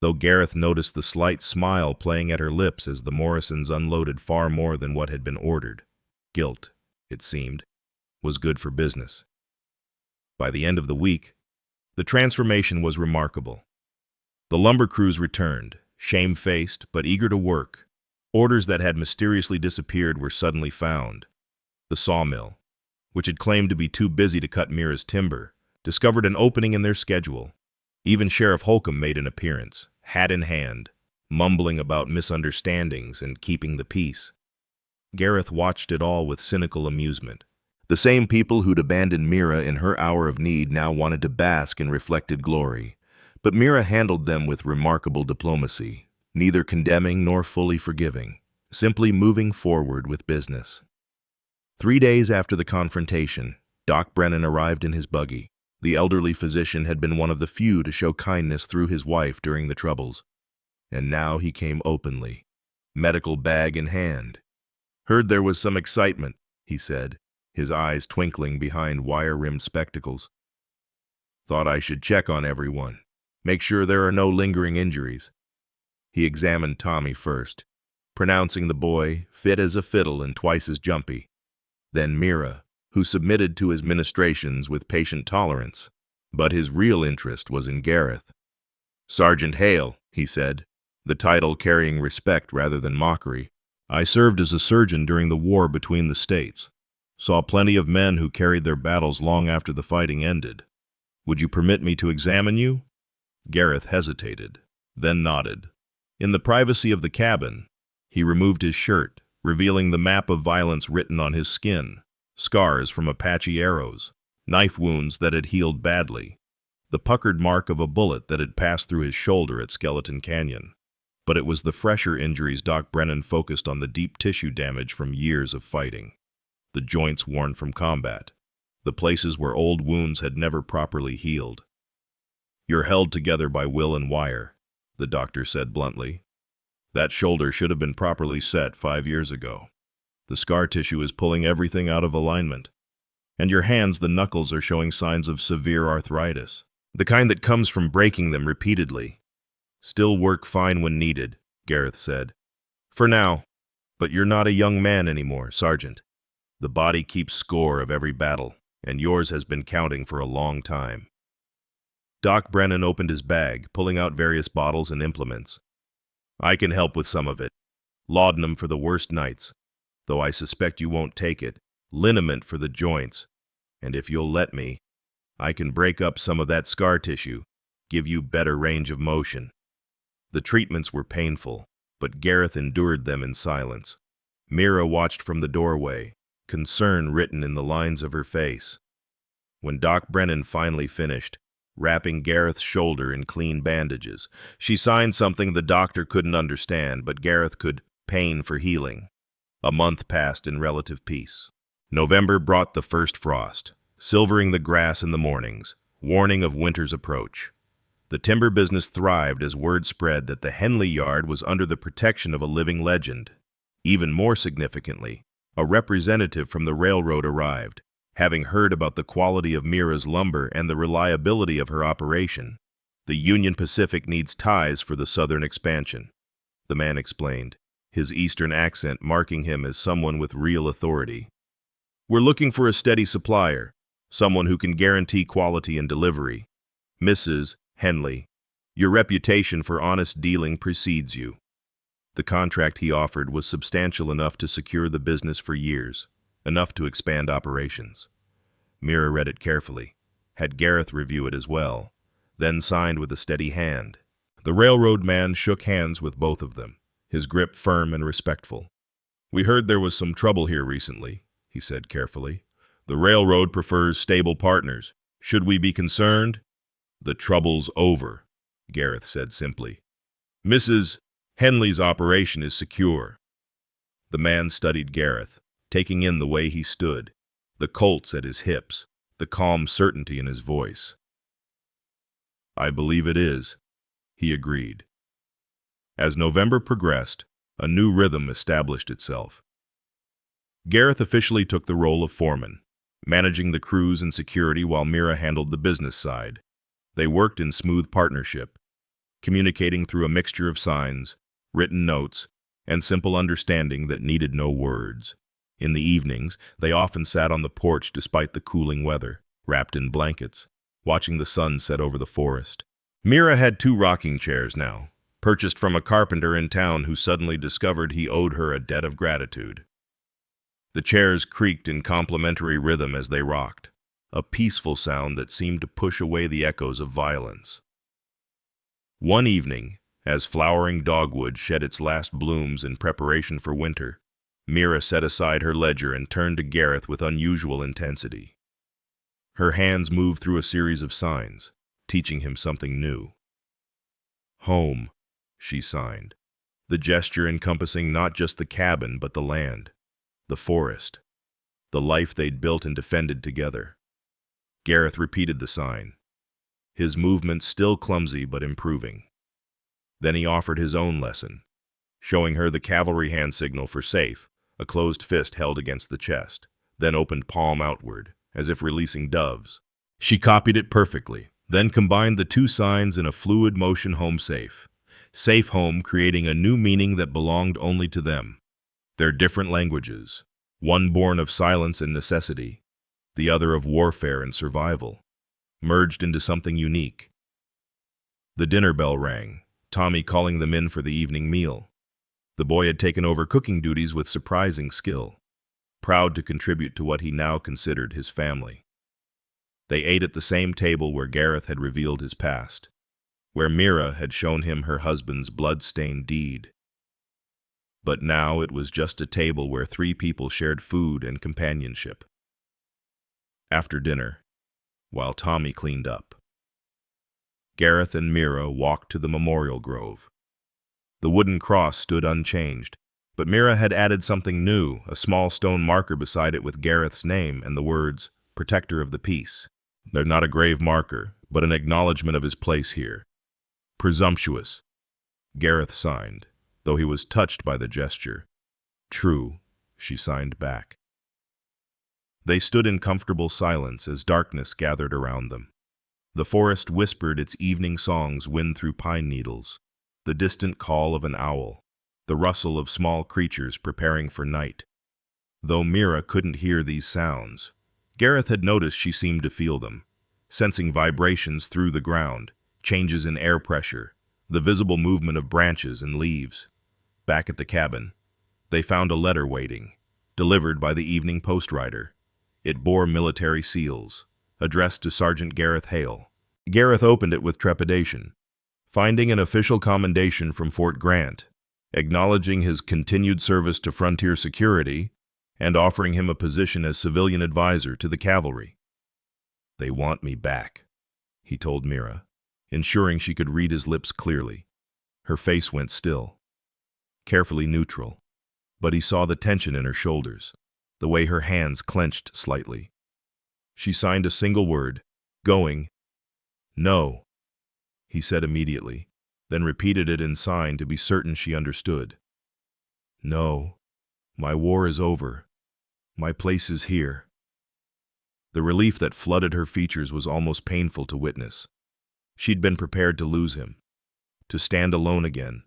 though Gareth noticed the slight smile playing at her lips as the Morrisons unloaded far more than what had been ordered. Guilt, it seemed, was good for business. By the end of the week, the transformation was remarkable. The lumber crews returned, shamefaced but eager to work. Orders that had mysteriously disappeared were suddenly found. The sawmill, which had claimed to be too busy to cut Mira's timber, discovered an opening in their schedule. Even Sheriff Holcomb made an appearance, hat in hand, mumbling about misunderstandings and keeping the peace. Gareth watched it all with cynical amusement. The same people who'd abandoned Mira in her hour of need now wanted to bask in reflected glory. But Mira handled them with remarkable diplomacy, neither condemning nor fully forgiving, simply moving forward with business. 3 days after the confrontation, Doc Brennan arrived in his buggy. The elderly physician had been one of the few to show kindness through his wife during the troubles, and now he came openly, medical bag in hand. "Heard there was some excitement," he said, his eyes twinkling behind wire-rimmed spectacles. "Thought I should check on everyone, make sure there are no lingering injuries." He examined Tommy first, pronouncing the boy fit as a fiddle and twice as jumpy. Then Mira, who submitted to his ministrations with patient tolerance, but his real interest was in Gareth. "Sergeant Hale," he said, the title carrying respect rather than mockery. "I served as a surgeon during the war between the states. Saw plenty of men who carried their battles long after the fighting ended. Would you permit me to examine you?" Gareth hesitated, then nodded. In the privacy of the cabin, he removed his shirt, revealing the map of violence written on his skin, scars from Apache arrows, knife wounds that had healed badly, the puckered mark of a bullet that had passed through his shoulder at Skeleton Canyon. But it was the fresher injuries Doc Brennan focused on, the deep tissue damage from years of fighting, the joints worn from combat, the places where old wounds had never properly healed. "You're held together by will and wire," the doctor said bluntly. "That shoulder should have been properly set 5 years ago. The scar tissue is pulling everything out of alignment. And your hands, the knuckles, are showing signs of severe arthritis, the kind that comes from breaking them repeatedly. Still work fine when needed," Gareth said. "For now. But you're not a young man anymore, Sergeant. The body keeps score of every battle, and yours has been counting for a long time." Doc Brennan opened his bag, pulling out various bottles and implements. "I can help with some of it. Laudanum for the worst nights, though I suspect you won't take it. Liniment for the joints. And if you'll let me, I can break up some of that scar tissue, give you better range of motion." The treatments were painful, but Gareth endured them in silence. Mira watched from the doorway, concern written in the lines of her face. When Doc Brennan finally finished, wrapping Gareth's shoulder in clean bandages, she signed something the doctor couldn't understand, but Gareth could: pain for healing. A month passed in relative peace. November brought the first frost, silvering the grass in the mornings, warning of winter's approach. The timber business thrived as word spread that the Henley yard was under the protection of a living legend. Even more significantly, a representative from the railroad arrived, having heard about the quality of Mira's lumber and the reliability of her operation. "The Union Pacific needs ties for the southern expansion," the man explained, his eastern accent marking him as someone with real authority. "We're looking for a steady supplier, someone who can guarantee quality and delivery. Mrs. Henley, your reputation for honest dealing precedes you." The contract he offered was substantial enough to secure the business for years, enough to expand operations. Mira read it carefully, had Gareth review it as well, then signed with a steady hand. The railroad man shook hands with both of them, his grip firm and respectful. "We heard there was some trouble here recently," he said carefully. "The railroad prefers stable partners. Should we be concerned?" "The trouble's over," Gareth said simply. "Mrs. Henley's operation is secure." The man studied Gareth, taking in the way he stood, the Colts at his hips, the calm certainty in his voice. "I believe it is," he agreed. As November progressed, a new rhythm established itself. Gareth officially took the role of foreman, managing the crews and security while Mira handled the business side. They worked in smooth partnership, communicating through a mixture of signs, written notes, and simple understanding that needed no words. In the evenings, they often sat on the porch despite the cooling weather, wrapped in blankets, watching the sun set over the forest. Mira had 2 rocking chairs now, purchased from a carpenter in town who suddenly discovered he owed her a debt of gratitude. The chairs creaked in complimentary rhythm as they rocked, a peaceful sound that seemed to push away the echoes of violence. One evening, as flowering dogwood shed its last blooms in preparation for winter, Mira set aside her ledger and turned to Gareth with unusual intensity. Her hands moved through a series of signs, teaching him something new. "Home," she signed, the gesture encompassing not just the cabin but the land, the forest, the life they'd built and defended together. Gareth repeated the sign, his movements still clumsy but improving. Then he offered his own lesson, showing her the cavalry hand signal for safe, a closed fist held against the chest, then opened palm outward, as if releasing doves. She copied it perfectly, then combined the two signs in a fluid motion. Home safe. Safe home, creating a new meaning that belonged only to them. Their different languages, one born of silence and necessity, the other of warfare and survival, merged into something unique. The dinner bell rang, Tommy calling them in for the evening meal. The boy had taken over cooking duties with surprising skill, proud to contribute to what he now considered his family. They ate at the same table where Gareth had revealed his past, where Mira had shown him her husband's blood-stained deed. But now it was just a table where three people shared food and companionship. After dinner, while Tommy cleaned up, Gareth and Mira walked to the memorial grove. The wooden cross stood unchanged, but Mira had added something new, a small stone marker beside it with Gareth's name and the words, "Protector of the Peace." They're not a grave marker, but an acknowledgement of his place here. Presumptuous, Gareth signed, though he was touched by the gesture. True, she signed back. They stood in comfortable silence as darkness gathered around them. The forest whispered its evening songs wind through pine needles, the distant call of an owl, the rustle of small creatures preparing for night. Though Mira couldn't hear these sounds, Gareth had noticed she seemed to feel them, sensing vibrations through the ground, changes in air pressure, the visible movement of branches and leaves. Back at the cabin, they found a letter waiting, delivered by the evening post rider. It bore military seals, addressed to Sergeant Gareth Hale. Gareth opened it with trepidation, finding an official commendation from Fort Grant, acknowledging his continued service to frontier security and offering him a position as civilian advisor to the cavalry. "They want me back," he told Mira, ensuring she could read his lips clearly. Her face went still, carefully neutral, but he saw the tension in her shoulders, the way her hands clenched slightly. She signed a single word, "Going." "No," he said immediately, then repeated it in sign to be certain she understood. "No, my war is over. My place is here." The relief that flooded her features was almost painful to witness. She'd been prepared to lose him, to stand alone again,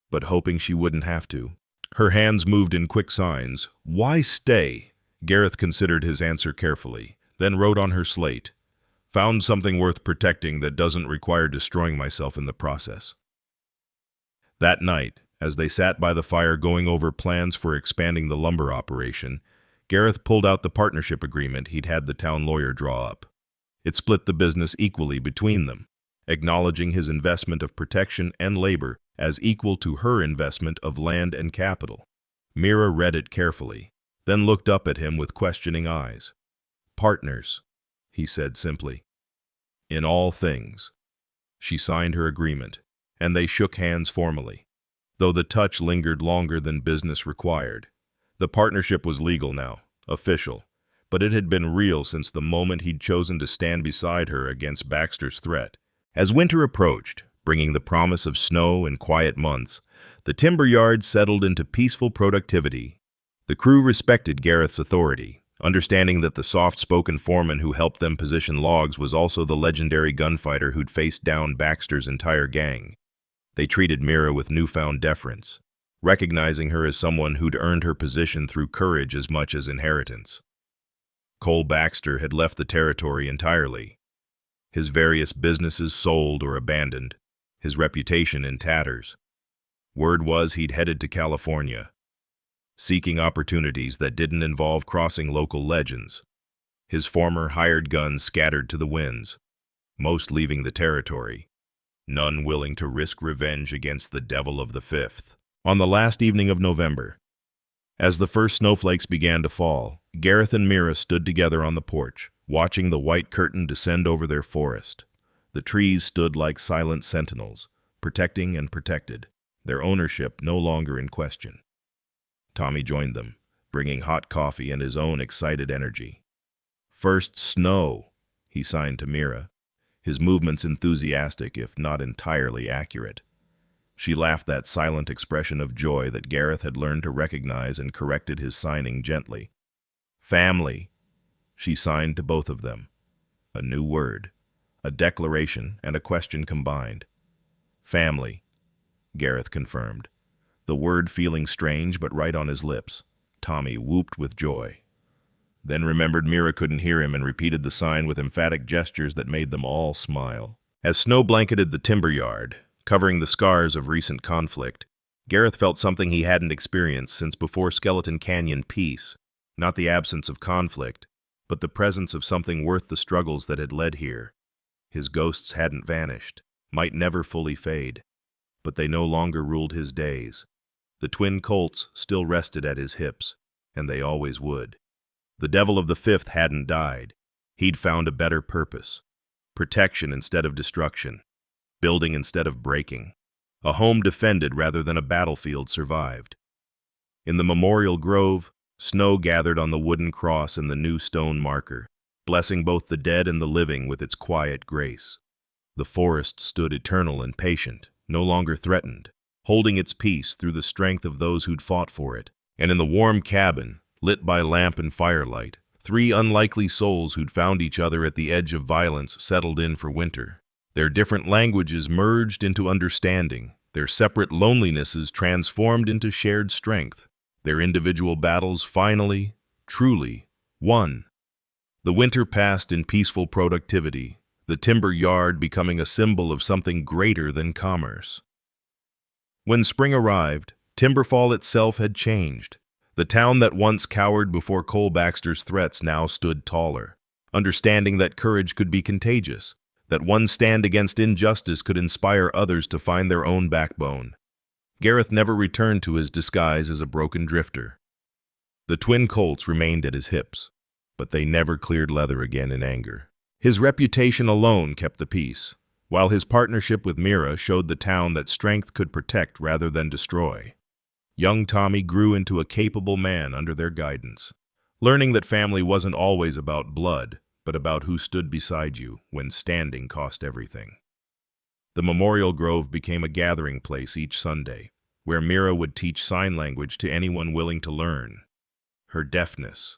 but hoping she wouldn't have to. Her hands moved in quick signs. "Why stay?" Gareth considered his answer carefully, then wrote on her slate, "Found something worth protecting that doesn't require destroying myself in the process." That night, as they sat by the fire going over plans for expanding the lumber operation, Gareth pulled out the partnership agreement he'd had the town lawyer draw up. It split the business equally between them, acknowledging his investment of protection and labor as equal to her investment of land and capital. Mira read it carefully, then looked up at him with questioning eyes. "Partners," he said simply. "In all things." She signed her agreement, and they shook hands formally, though the touch lingered longer than business required. The partnership was legal now, official, but it had been real since the moment he'd chosen to stand beside her against Baxter's threat. As winter approached, bringing the promise of snow and quiet months, the timber yard settled into peaceful productivity. The crew respected Gareth's authority, understanding that the soft-spoken foreman who helped them position logs was also the legendary gunfighter who'd faced down Baxter's entire gang. They treated Mira with newfound deference, recognizing her as someone who'd earned her position through courage as much as inheritance. Cole Baxter had left the territory entirely, his various businesses sold or abandoned, his reputation in tatters. Word was he'd headed to California, seeking opportunities that didn't involve crossing local legends. His former hired guns scattered to the winds, most leaving the territory, none willing to risk revenge against the Devil of the Fifth. On the last evening of November, as the first snowflakes began to fall, Gareth and Mira stood together on the porch, watching the white curtain descend over their forest. The trees stood like silent sentinels, protecting and protected, their ownership no longer in question. Tommy joined them, bringing hot coffee and his own excited energy. "First snow," he signed to Mira, his movements enthusiastic if not entirely accurate. She laughed that silent expression of joy that Gareth had learned to recognize and corrected his signing gently. Family, she signed to both of them. A new word, a declaration and a question combined. Family, Gareth confirmed, the word feeling strange but right on his lips. Tommy whooped with joy, then remembered Mira couldn't hear him and repeated the sign with emphatic gestures that made them all smile. As snow blanketed the timber yard, covering the scars of recent conflict, Gareth felt something he hadn't experienced since before Skeleton Canyon peace, not the absence of conflict, but the presence of something worth the struggles that had led here. His ghosts hadn't vanished, might never fully fade, but they no longer ruled his days. The twin Colts still rested at his hips, and they always would. The devil of the fifth hadn't died. He'd found a better purpose. Protection instead of destruction. Building instead of breaking. A home defended rather than a battlefield survived. In the memorial grove, snow gathered on the wooden cross and the new stone marker, blessing both the dead and the living with its quiet grace. The forest stood eternal and patient, no longer threatened, holding its peace through the strength of those who'd fought for it. And in the warm cabin, lit by lamp and firelight, three unlikely souls who'd found each other at the edge of violence settled in for winter. Their different languages merged into understanding, their separate lonelinesses transformed into shared strength, their individual battles finally, truly, won. The winter passed in peaceful productivity, the timber yard becoming a symbol of something greater than commerce. When spring arrived, Timberfall itself had changed. The town that once cowered before Cole Baxter's threats now stood taller, understanding that courage could be contagious, that one stand against injustice could inspire others to find their own backbone. Gareth never returned to his disguise as a broken drifter. The twin Colts remained at his hips, but they never cleared leather again in anger. His reputation alone kept the peace, while his partnership with Mira showed the town that strength could protect rather than destroy. Young Tommy grew into a capable man under their guidance, learning that family wasn't always about blood, but about who stood beside you when standing cost everything. The memorial grove became a gathering place each Sunday, where Mira would teach sign language to anyone willing to learn. Her deafness,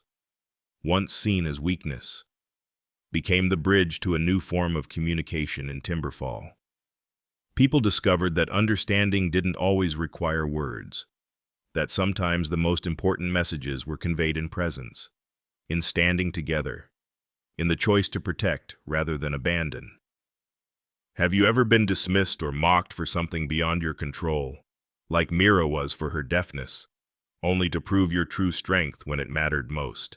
once seen as weakness, became the bridge to a new form of communication in Timberfall. People discovered that understanding didn't always require words, that sometimes the most important messages were conveyed in presence, in standing together, in the choice to protect rather than abandon. Have you ever been dismissed or mocked for something beyond your control, like Mira was for her deafness, only to prove your true strength when it mattered most?